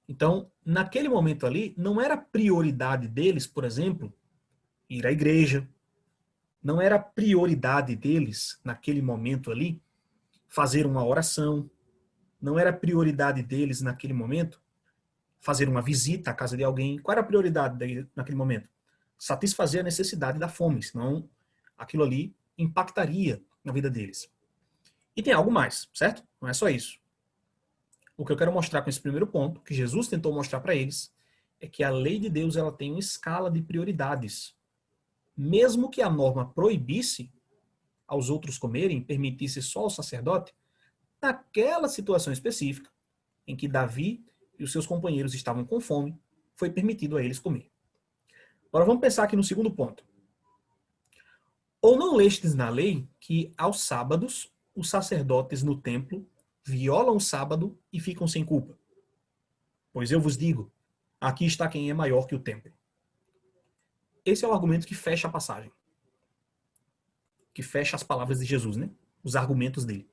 Speaker 3: Então, naquele momento ali, não era prioridade deles, por exemplo, ir à igreja. Não era prioridade deles, naquele momento ali, fazer uma oração. Não era prioridade deles, naquele momento, fazer uma visita à casa de alguém. Qual era a prioridade naquele momento? Satisfazer a necessidade da fome, senão aquilo ali impactaria na vida deles. E tem algo mais, certo? Não é só isso. O que eu quero mostrar com esse primeiro ponto, que Jesus tentou mostrar para eles, é que a lei de Deus ela tem uma escala de prioridades. Mesmo que a norma proibisse aos outros comerem, permitisse só ao sacerdote, naquela situação específica, em que Davi e os seus companheiros estavam com fome, foi permitido a eles comer. Agora vamos pensar aqui no segundo ponto. Ou não lestes na lei que aos sábados os sacerdotes no templo violam o sábado e ficam sem culpa? Pois eu vos digo, aqui está quem é maior que o templo. Esse é o argumento que fecha a passagem. Que fecha as palavras de Jesus, né? Os argumentos dele.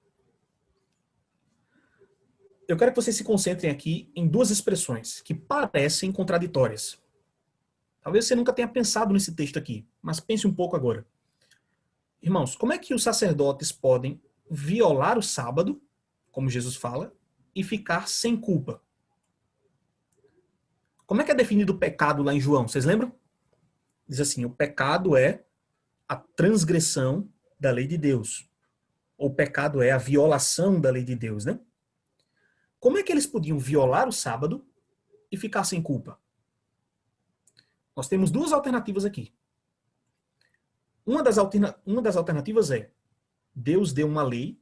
Speaker 3: Eu quero que vocês se concentrem aqui em 2 expressões que parecem contraditórias. Talvez você nunca tenha pensado nesse texto aqui, mas pense um pouco agora. Irmãos, como é que os sacerdotes podem violar o sábado, como Jesus fala, e ficar sem culpa? Como é que é definido o pecado lá em João? Vocês lembram? Diz assim, o pecado é a transgressão da lei de Deus. O pecado é a violação da lei de Deus, né? Como é que eles podiam violar o sábado e ficar sem culpa? Nós temos duas alternativas aqui. Uma das alternativas é: Deus deu uma lei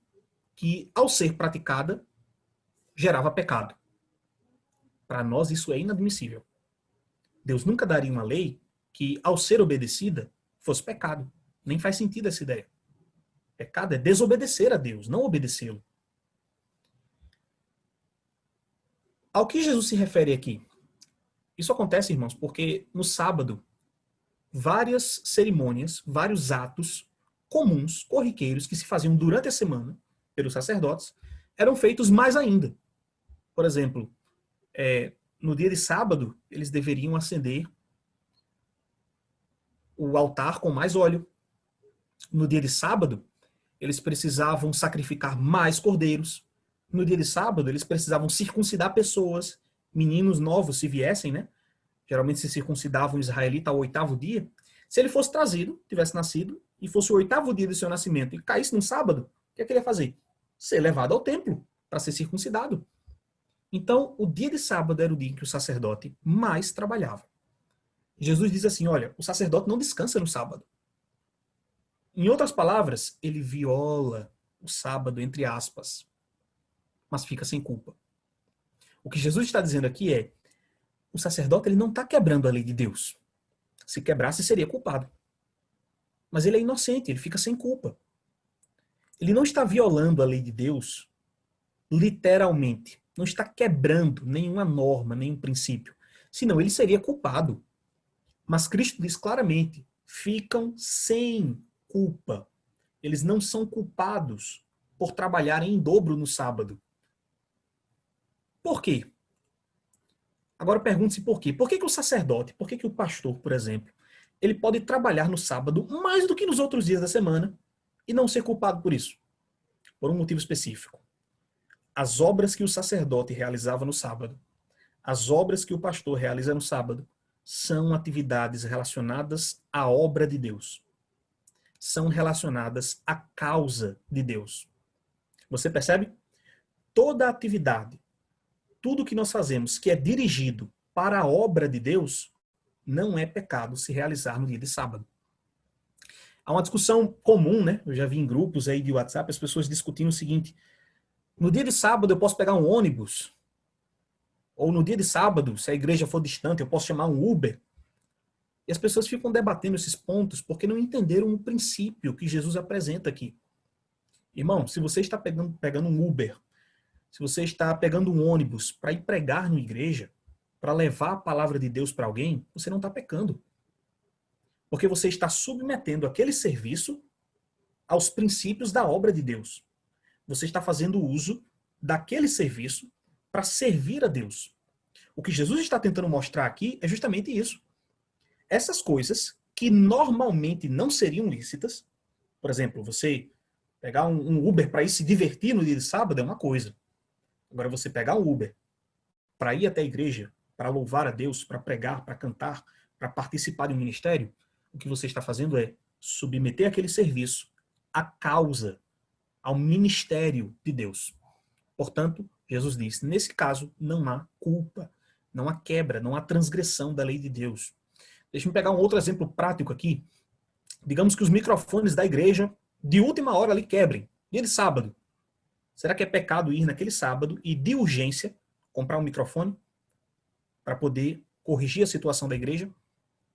Speaker 3: que, ao ser praticada, gerava pecado. Para nós, isso é inadmissível. Deus nunca daria uma lei que, ao ser obedecida, fosse pecado. Nem faz sentido essa ideia. Pecado é desobedecer a Deus, não obedecê-lo. Ao que Jesus se refere aqui? Isso acontece, irmãos, porque no sábado, várias cerimônias, vários atos comuns, corriqueiros, que se faziam durante a semana pelos sacerdotes, eram feitos mais ainda. Por exemplo, no dia de sábado, eles deveriam acender o altar com mais óleo. No dia de sábado, eles precisavam sacrificar mais cordeiros. No dia de sábado, eles precisavam circuncidar pessoas, meninos novos, se viessem, né? Geralmente se circuncidavam um israelita ao 8º dia. Se ele fosse trazido, tivesse nascido, e fosse o 8º dia do seu nascimento e caísse no sábado, o que é que ele ia fazer? Ser levado ao templo para ser circuncidado. Então, o dia de sábado era o dia em que o sacerdote mais trabalhava. Jesus diz assim, olha, o sacerdote não descansa no sábado. Em outras palavras, ele viola o sábado, entre aspas, mas fica sem culpa. O que Jesus está dizendo aqui é, o sacerdote ele não está quebrando a lei de Deus. Se quebrasse, seria culpado. Mas ele é inocente, ele fica sem culpa. Ele não está violando a lei de Deus literalmente. Não está quebrando nenhuma norma, nenhum princípio. Senão ele seria culpado. Mas Cristo diz claramente, ficam sem culpa. Eles não são culpados por trabalharem em dobro no sábado. Por quê? Agora pergunte-se por quê. Por que o sacerdote, por que o pastor, por exemplo, ele pode trabalhar no sábado mais do que nos outros dias da semana e não ser culpado por isso? Por um motivo específico. As obras que o sacerdote realizava no sábado, as obras que o pastor realiza no sábado, são atividades relacionadas à obra de Deus. São relacionadas à causa de Deus. Você percebe? Toda atividade, tudo que nós fazemos que é dirigido para a obra de Deus, não é pecado se realizar no dia de sábado. Há uma discussão comum, né? Eu já vi em grupos aí de WhatsApp as pessoas discutindo o seguinte: no dia de sábado eu posso pegar um ônibus? Ou no dia de sábado, se a igreja for distante, eu posso chamar um Uber? E as pessoas ficam debatendo esses pontos porque não entenderam o princípio que Jesus apresenta aqui. Irmão, se você está pegando um Uber, se você está pegando um ônibus para ir pregar na igreja, para levar a palavra de Deus para alguém, você não está pecando. Porque você está submetendo aquele serviço aos princípios da obra de Deus. Você está fazendo uso daquele serviço para servir a Deus. O que Jesus está tentando mostrar aqui é justamente isso. Essas coisas que normalmente não seriam lícitas, por exemplo, você pegar um Uber para ir se divertir no dia de sábado é uma coisa. Agora você pegar um Uber para ir até a igreja, para louvar a Deus, para pregar, para cantar, para participar de um ministério, o que você está fazendo é submeter aquele serviço à causa, ao ministério de Deus. Portanto, Jesus diz, nesse caso, não há culpa, não há quebra, não há transgressão da lei de Deus. Deixa eu pegar um outro exemplo prático aqui. Digamos que os microfones da igreja, de última hora ali, quebrem. Dia de sábado. Será que é pecado ir naquele sábado e, de urgência, comprar um microfone para poder corrigir a situação da igreja?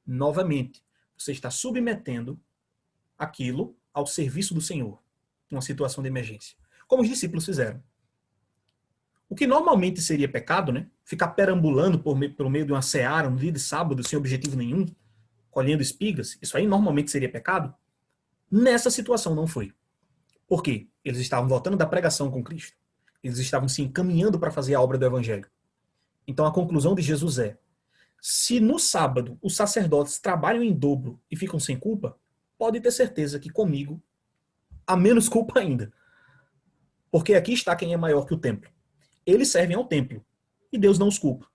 Speaker 3: Novamente, você está submetendo aquilo ao serviço do Senhor, numa situação de emergência. Como os discípulos fizeram. O que normalmente seria pecado, né? Ficar perambulando pelo meio de uma seara no dia de sábado sem objetivo nenhum, colhendo espigas, isso aí normalmente seria pecado. Nessa situação não foi. Por quê? Eles estavam voltando da pregação com Cristo. Eles estavam se encaminhando para fazer a obra do Evangelho. Então a conclusão de Jesus é, se no sábado os sacerdotes trabalham em dobro e ficam sem culpa, pode ter certeza que comigo há menos culpa ainda. Porque aqui está quem é maior que o templo. Eles servem ao templo e Deus não os culpa.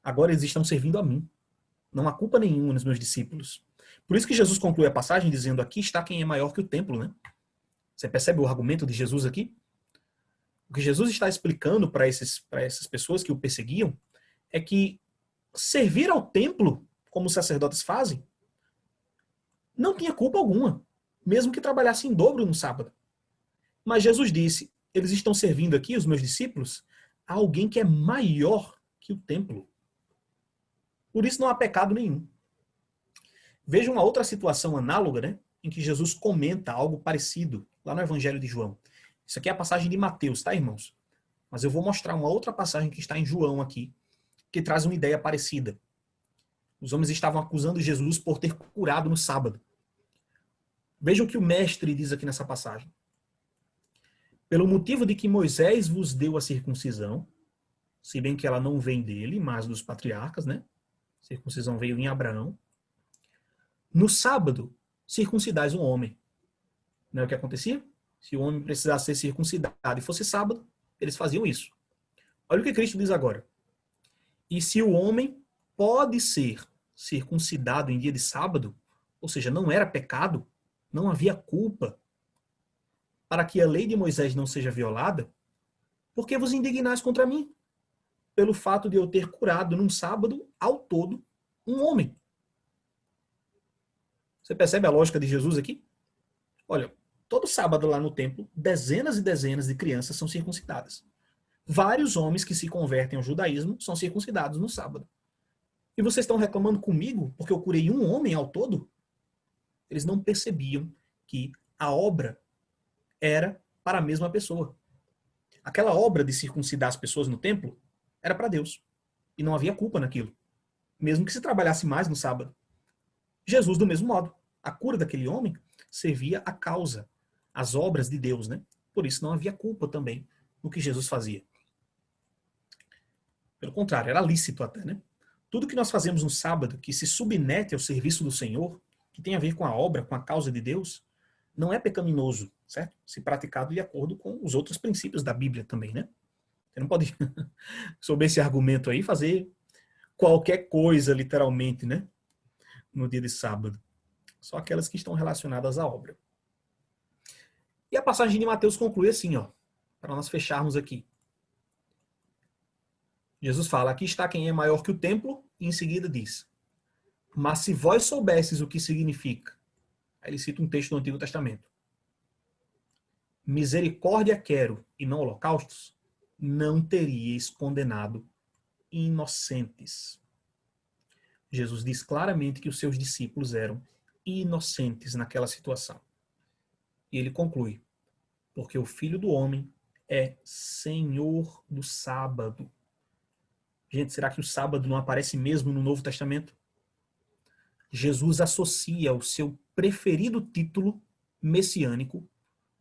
Speaker 3: Agora eles estão servindo a mim. Não há culpa nenhuma nos meus discípulos. Por isso que Jesus conclui a passagem dizendo: aqui está quem é maior que o templo, né? Você percebe o argumento de Jesus aqui? O que Jesus está explicando para essas pessoas que o perseguiam é que servir ao templo, como os sacerdotes fazem, não tinha culpa alguma, mesmo que trabalhassem em dobro no sábado. Mas Jesus disse: eles estão servindo aqui, os meus discípulos, a alguém que é maior que o templo. Por isso não há pecado nenhum. Veja uma outra situação análoga, né, em que Jesus comenta algo parecido, lá no Evangelho de João. Isso aqui é a passagem de Mateus, tá, irmãos? Mas eu vou mostrar uma outra passagem que está em João aqui, que traz uma ideia parecida. Os homens estavam acusando Jesus por ter curado no sábado. Vejam o que o mestre diz aqui nessa passagem. Pelo motivo de que Moisés vos deu a circuncisão, se bem que ela não vem dele, mas dos patriarcas, né? A circuncisão veio em Abraão. No sábado, circuncidais um homem. Não é o que acontecia? Se o homem precisasse ser circuncidado e fosse sábado, eles faziam isso. Olha o que Cristo diz agora. E se o homem pode ser circuncidado em dia de sábado, ou seja, não era pecado, não havia culpa, para que a lei de Moisés não seja violada, por que vos indignais contra mim? Pelo fato de eu ter curado num sábado, ao todo, um homem. Você percebe a lógica de Jesus aqui? Olha, todo sábado lá no templo, dezenas e dezenas de crianças são circuncidadas. Vários homens que se convertem ao judaísmo são circuncidados no sábado. E vocês estão reclamando comigo porque eu curei um homem ao todo? Eles não percebiam que a obra era para a mesma pessoa. Aquela obra de circuncidar as pessoas no templo era para Deus. E não havia culpa naquilo. Mesmo que se trabalhasse mais no sábado. Jesus, do mesmo modo. A cura daquele homem servia à causa, às obras de Deus, né? Por isso não havia culpa também no que Jesus fazia. Pelo contrário, era lícito até, né? Tudo que nós fazemos no sábado, que se submete ao serviço do Senhor, que tem a ver com a obra, com a causa de Deus, não é pecaminoso, certo? Se praticado de acordo com os outros princípios da Bíblia também, né? Você não pode, sob esse argumento aí, fazer qualquer coisa, literalmente, né? No dia de sábado. Só aquelas que estão relacionadas à obra. E a passagem de Mateus conclui assim, ó, para nós fecharmos aqui. Jesus fala: aqui está quem é maior que o templo, e em seguida diz: mas se vós soubesses o que significa, aí ele cita um texto do Antigo Testamento: misericórdia quero e não holocaustos, não teríeis condenado inocentes. Jesus diz claramente que os seus discípulos eram inocentes naquela situação. E ele conclui: porque o Filho do Homem é Senhor do sábado. Gente, será que o sábado não aparece mesmo no Novo Testamento? Jesus associa o seu preferido título messiânico,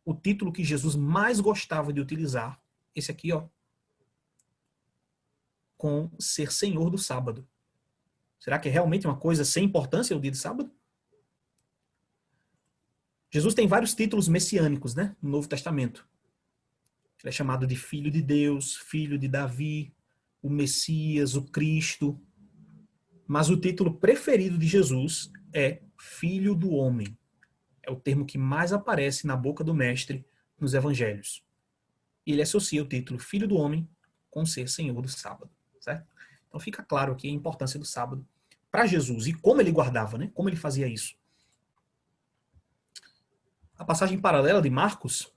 Speaker 3: o título que Jesus mais gostava de utilizar, esse aqui, ó, com ser Senhor do sábado. Será que é realmente uma coisa sem importância o dia de sábado? Jesus tem vários títulos messiânicos, né, no Novo Testamento. Ele é chamado de Filho de Deus, Filho de Davi, o Messias, o Cristo. Mas o título preferido de Jesus é Filho do Homem. É o termo que mais aparece na boca do mestre nos evangelhos. E ele associa o título Filho do Homem com ser Senhor do sábado, certo? Então fica claro aqui a importância do sábado para Jesus e como ele guardava, né? Como ele fazia isso. A passagem paralela de Marcos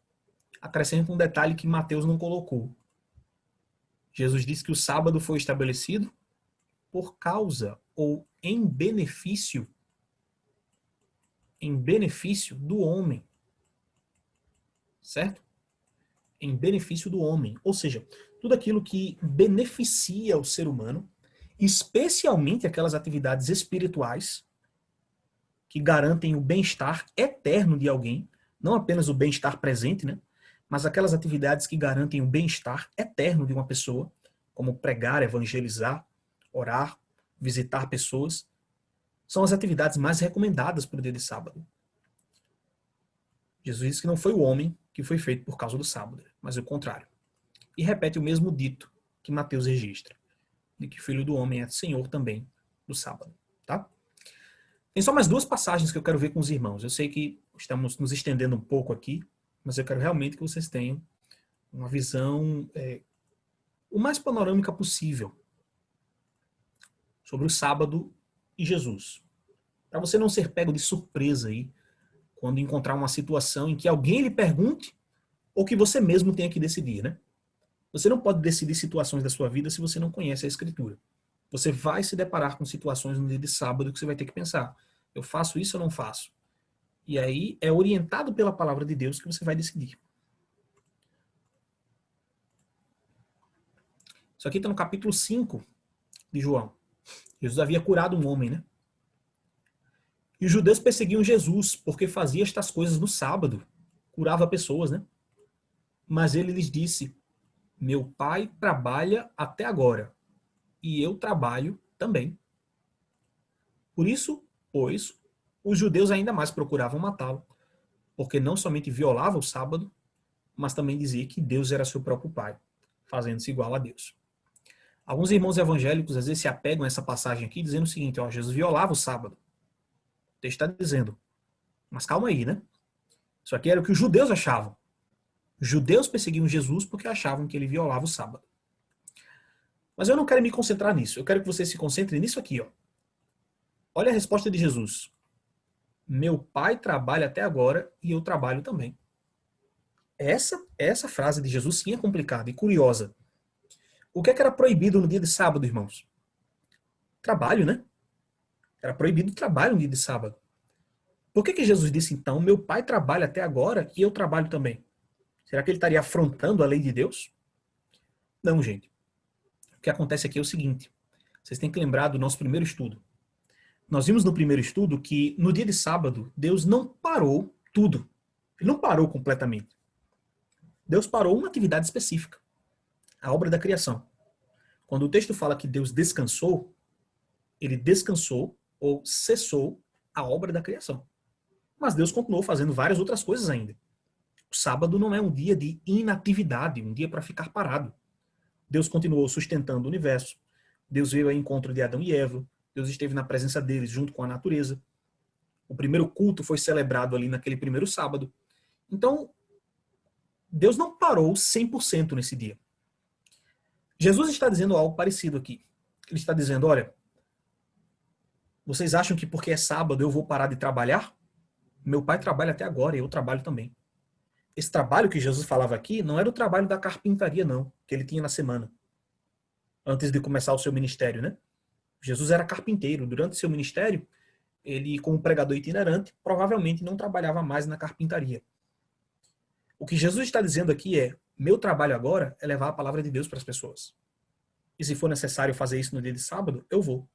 Speaker 3: acrescenta um detalhe que Mateus não colocou. Jesus disse que o sábado foi estabelecido por causa ou em benefício do homem. Certo? Em benefício do homem. Ou seja, tudo aquilo que beneficia o ser humano, especialmente aquelas atividades espirituais que garantem o bem-estar eterno de alguém, não apenas o bem-estar presente, né? Mas aquelas atividades que garantem o bem-estar eterno de uma pessoa, como pregar, evangelizar, orar, visitar pessoas, são as atividades mais recomendadas para o dia de sábado. Jesus disse que não foi o homem que foi feito por causa do sábado, mas o contrário. E repete o mesmo dito que Mateus registra, de que o Filho do Homem é Senhor também do sábado. Tá? Tem só mais duas passagens que eu quero ver com os irmãos. Eu sei que estamos nos estendendo um pouco aqui, mas eu quero realmente que vocês tenham uma visão o mais panorâmica possível sobre o sábado e Jesus. Para você não ser pego de surpresa aí, quando encontrar uma situação em que alguém lhe pergunte ou que você mesmo tenha que decidir, né? Você não pode decidir situações da sua vida se você não conhece a Escritura. Você vai se deparar com situações no dia de sábado que você vai ter que pensar: eu faço isso ou não faço? E aí é orientado pela palavra de Deus que você vai decidir. Isso aqui está no capítulo 5 de João. Jesus havia curado um homem, né? E os judeus perseguiam Jesus porque fazia estas coisas no sábado. Curava pessoas, né? Mas ele lhes disse: meu pai trabalha até agora e eu trabalho também. Por isso, pois, os judeus ainda mais procuravam matá-lo, porque não somente violava o sábado, mas também dizia que Deus era seu próprio pai, fazendo-se igual a Deus. Alguns irmãos evangélicos às vezes se apegam a essa passagem aqui dizendo o seguinte: ó, Jesus violava o sábado. O texto está dizendo. Mas calma aí, né? Isso aqui era o que os judeus achavam. Os judeus perseguiam Jesus porque achavam que ele violava o sábado. Mas eu não quero me concentrar nisso. Eu quero que você se concentre nisso aqui, ó. Olha a resposta de Jesus. Meu pai trabalha até agora e eu trabalho também. Essa frase de Jesus sim é complicada e curiosa. O que era proibido no dia de sábado, irmãos? Trabalho, né? Era proibido o trabalho no dia de sábado. Por que Jesus disse então: meu pai trabalha até agora e eu trabalho também? Será que ele estaria afrontando a lei de Deus? Não, gente. O que acontece aqui é o seguinte. Vocês têm que lembrar do nosso primeiro estudo. Nós vimos no primeiro estudo que no dia de sábado, Deus não parou tudo. Ele não parou completamente. Deus parou uma atividade específica. A obra da criação. Quando o texto fala que Deus descansou, ele descansou ou cessou a obra da criação. Mas Deus continuou fazendo várias outras coisas ainda. O sábado não é um dia de inatividade, um dia para ficar parado. Deus continuou sustentando o universo. Deus veio ao encontro de Adão e Eva. Deus esteve na presença deles junto com a natureza. O primeiro culto foi celebrado ali naquele primeiro sábado. Então, Deus não parou 100% nesse dia. Jesus está dizendo algo parecido aqui. Ele está dizendo: olha, vocês acham que porque é sábado eu vou parar de trabalhar? Meu pai trabalha até agora e eu trabalho também. Esse trabalho que Jesus falava aqui não era o trabalho da carpintaria, não, que ele tinha na semana, antes de começar o seu ministério, né? Jesus era carpinteiro. Durante seu ministério, ele, como pregador itinerante, provavelmente não trabalhava mais na carpintaria. O que Jesus está dizendo aqui é: meu trabalho agora é levar a palavra de Deus para as pessoas. E se for necessário fazer isso no dia de sábado, eu vou.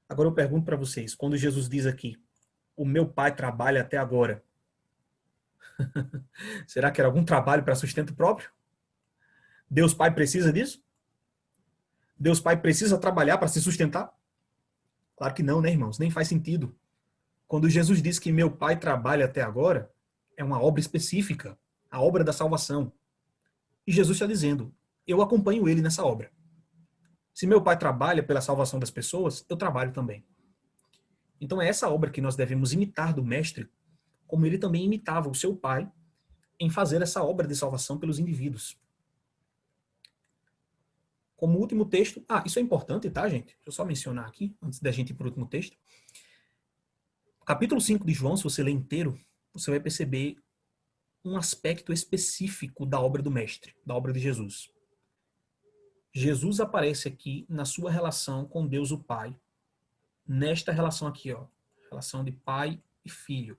Speaker 3: Agora eu pergunto para vocês, quando Jesus diz aqui: o meu pai trabalha até agora, será que era algum trabalho para sustento próprio? Deus Pai precisa disso? Deus Pai precisa trabalhar para se sustentar? Claro que não, né, irmãos? Nem faz sentido. Quando Jesus diz que meu pai trabalha até agora, é uma obra específica, a obra da salvação. E Jesus está dizendo: eu acompanho ele nessa obra. Se meu pai trabalha pela salvação das pessoas, eu trabalho também. Então é essa obra que nós devemos imitar do Mestre, como ele também imitava o seu pai em fazer essa obra de salvação pelos indivíduos. Como último texto... isso é importante, tá, gente? Deixa eu só mencionar aqui, antes da gente ir para o último texto. Capítulo 5 de João, se você ler inteiro, você vai perceber um aspecto específico da obra do Mestre, da obra de Jesus. Jesus aparece aqui na sua relação com Deus o Pai, nesta relação aqui, ó, relação de pai e filho.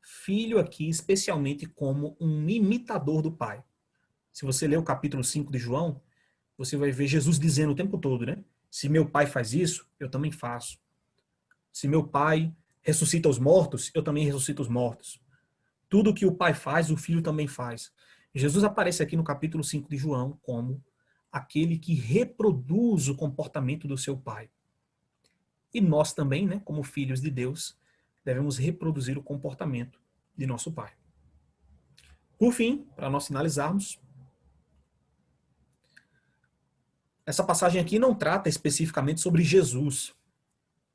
Speaker 3: Filho aqui especialmente como um imitador do Pai. Se você ler o capítulo 5 de João, você vai ver Jesus dizendo o tempo todo, né? Se meu pai faz isso, eu também faço. Se meu pai ressuscita os mortos, eu também ressuscito os mortos. Tudo que o pai faz, o filho também faz. Jesus aparece aqui no capítulo 5 de João como aquele que reproduz o comportamento do seu pai. E nós também, né, como filhos de Deus, devemos reproduzir o comportamento de nosso pai. Por fim, para nós finalizarmos, essa passagem aqui não trata especificamente sobre Jesus.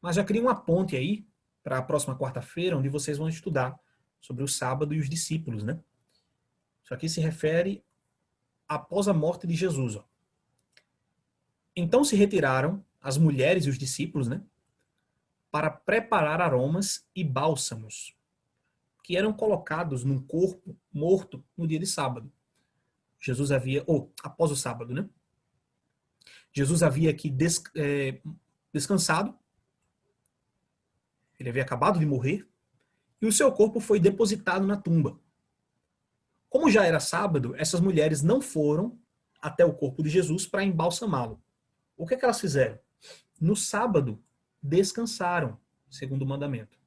Speaker 3: Mas já cria uma ponte aí para a próxima quarta-feira, onde vocês vão estudar sobre o sábado e os discípulos, né? Isso aqui se refere após a morte de Jesus. Ó. Então se retiraram as mulheres e os discípulos, né? Para preparar aromas e bálsamos, que eram colocados num corpo morto no dia de sábado. Jesus havia, após o sábado, né? Jesus havia aqui descansado, ele havia acabado de morrer, e o seu corpo foi depositado na tumba. Como já era sábado, essas mulheres não foram até o corpo de Jesus para embalsamá-lo. O que elas fizeram? No sábado, descansaram, segundo o mandamento.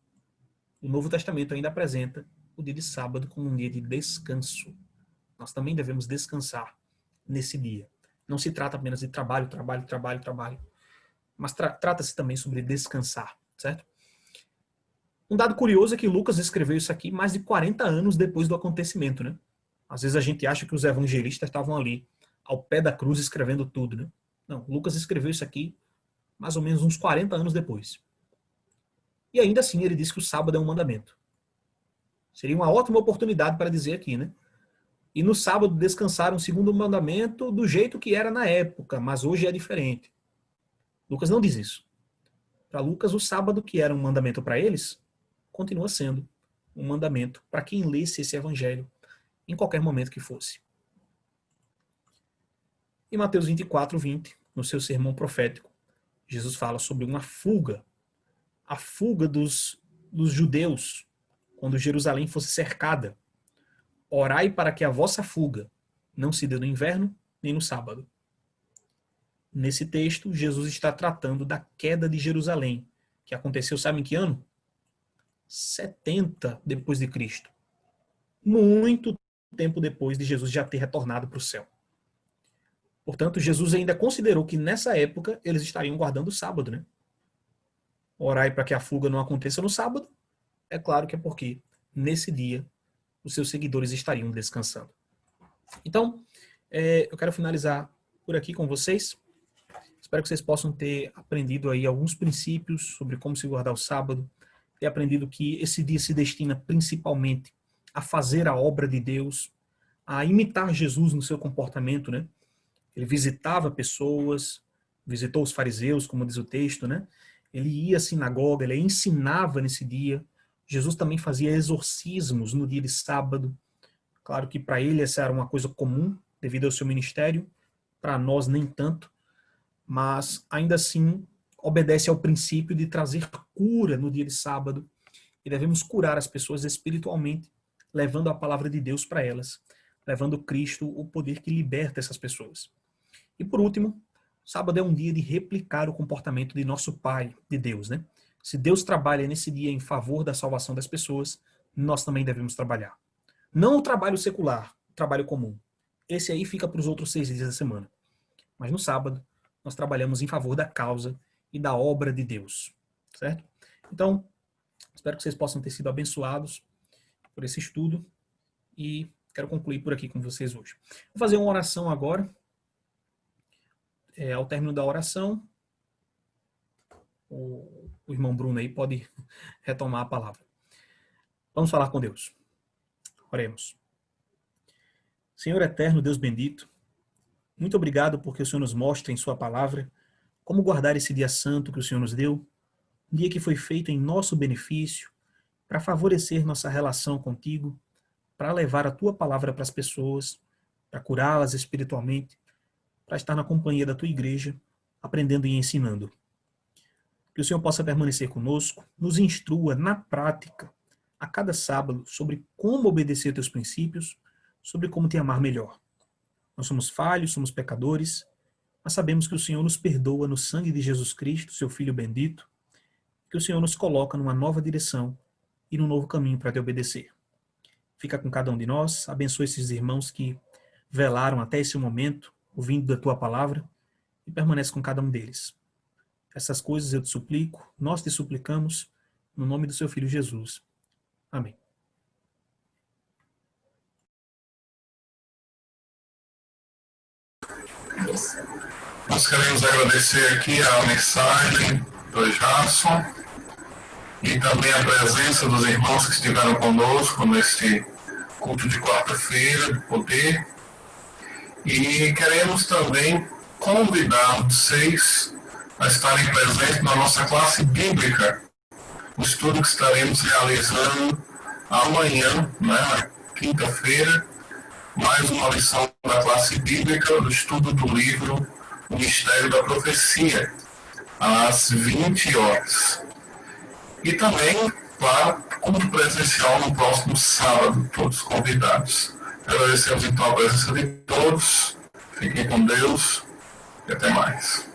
Speaker 3: O Novo Testamento ainda apresenta o dia de sábado como um dia de descanso. Nós também devemos descansar nesse dia. Não se trata apenas de trabalho, mas trata-se também sobre descansar, certo? Um dado curioso é que Lucas escreveu isso aqui mais de 40 anos depois do acontecimento, né? Às vezes a gente acha que os evangelistas estavam ali, ao pé da cruz, escrevendo tudo, né? Não, Lucas escreveu isso aqui mais ou menos uns 40 anos depois. E ainda assim ele diz que o sábado é um mandamento. Seria uma ótima oportunidade para dizer aqui, né? E no sábado descansaram segundo o mandamento do jeito que era na época, mas hoje é diferente. Lucas não diz isso. Para Lucas, o sábado, que era um mandamento para eles, continua sendo um mandamento para quem lesse esse evangelho em qualquer momento que fosse. Em Mateus 24, 20, no seu sermão profético, Jesus fala sobre uma fuga, a fuga dos judeus, quando Jerusalém fosse cercada. Orai para que a vossa fuga não se dê no inverno nem no sábado. Nesse texto, Jesus está tratando da queda de Jerusalém, que aconteceu, sabe em que ano? 70 depois de Cristo. Muito tempo depois de Jesus já ter retornado para o céu. Portanto, Jesus ainda considerou que nessa época eles estariam guardando o sábado, né? Orai para que a fuga não aconteça no sábado, é claro que é porque nesse dia os seus seguidores estariam descansando. Então, eu quero finalizar por aqui com vocês. Espero que vocês possam ter aprendido aí alguns princípios sobre como se guardar o sábado, ter aprendido que esse dia se destina principalmente a fazer a obra de Deus, a imitar Jesus no seu comportamento, né? Ele visitava pessoas, visitou os fariseus, como diz o texto, né? Ele ia à sinagoga, ele ensinava nesse dia. Jesus também fazia exorcismos no dia de sábado. Claro que para ele essa era uma coisa comum, devido ao seu ministério. Para nós, nem tanto. Mas, ainda assim, obedece ao princípio de trazer cura no dia de sábado. E devemos curar as pessoas espiritualmente, levando a palavra de Deus para elas, levando Cristo, o poder que liberta essas pessoas. E por último, sábado é um dia de replicar o comportamento de nosso Pai, de Deus, né? Se Deus trabalha nesse dia em favor da salvação das pessoas, nós também devemos trabalhar. Não o trabalho secular, o trabalho comum. Esse aí fica para os outros 6 dias da semana. Mas no sábado, nós trabalhamos em favor da causa e da obra de Deus, certo? Então, espero que vocês possam ter sido abençoados por esse estudo e quero concluir por aqui com vocês hoje. Vou fazer uma oração agora. Ao término da oração, o irmão Bruno aí pode retomar a palavra. Vamos falar com Deus. Oremos. Senhor eterno, Deus bendito, muito obrigado porque o Senhor nos mostra em sua palavra como guardar esse dia santo que o Senhor nos deu, um dia que foi feito em nosso benefício, para favorecer nossa relação contigo, para levar a tua palavra para as pessoas, para curá-las espiritualmente, para estar na companhia da tua igreja, aprendendo e ensinando. Que o Senhor possa permanecer conosco, nos instrua na prática, a cada sábado, sobre como obedecer teus princípios, sobre como te amar melhor. Nós somos falhos, somos pecadores, mas sabemos que o Senhor nos perdoa no sangue de Jesus Cristo, seu Filho bendito, que o Senhor nos coloca numa nova direção e num novo caminho para te obedecer. Fica com cada um de nós, abençoa esses irmãos que velaram até esse momento, ouvindo da tua palavra, e permanece com cada um deles. Essas coisas eu te suplico, nós te suplicamos, no nome do seu Filho Jesus. Amém.
Speaker 1: Nós queremos agradecer aqui a mensagem pastor Jason, e também a presença dos irmãos que estiveram conosco nesse culto de quarta-feira de poder. E queremos também convidar vocês a estarem presentes na nossa classe bíblica, o estudo que estaremos realizando amanhã, na quinta-feira, mais uma lição da classe bíblica do estudo do livro O Mistério da Profecia, às 20 horas. E também, claro, culto presencial no próximo sábado, todos convidados. Agradecemos então a presença de todos, fiquem com Deus e até mais.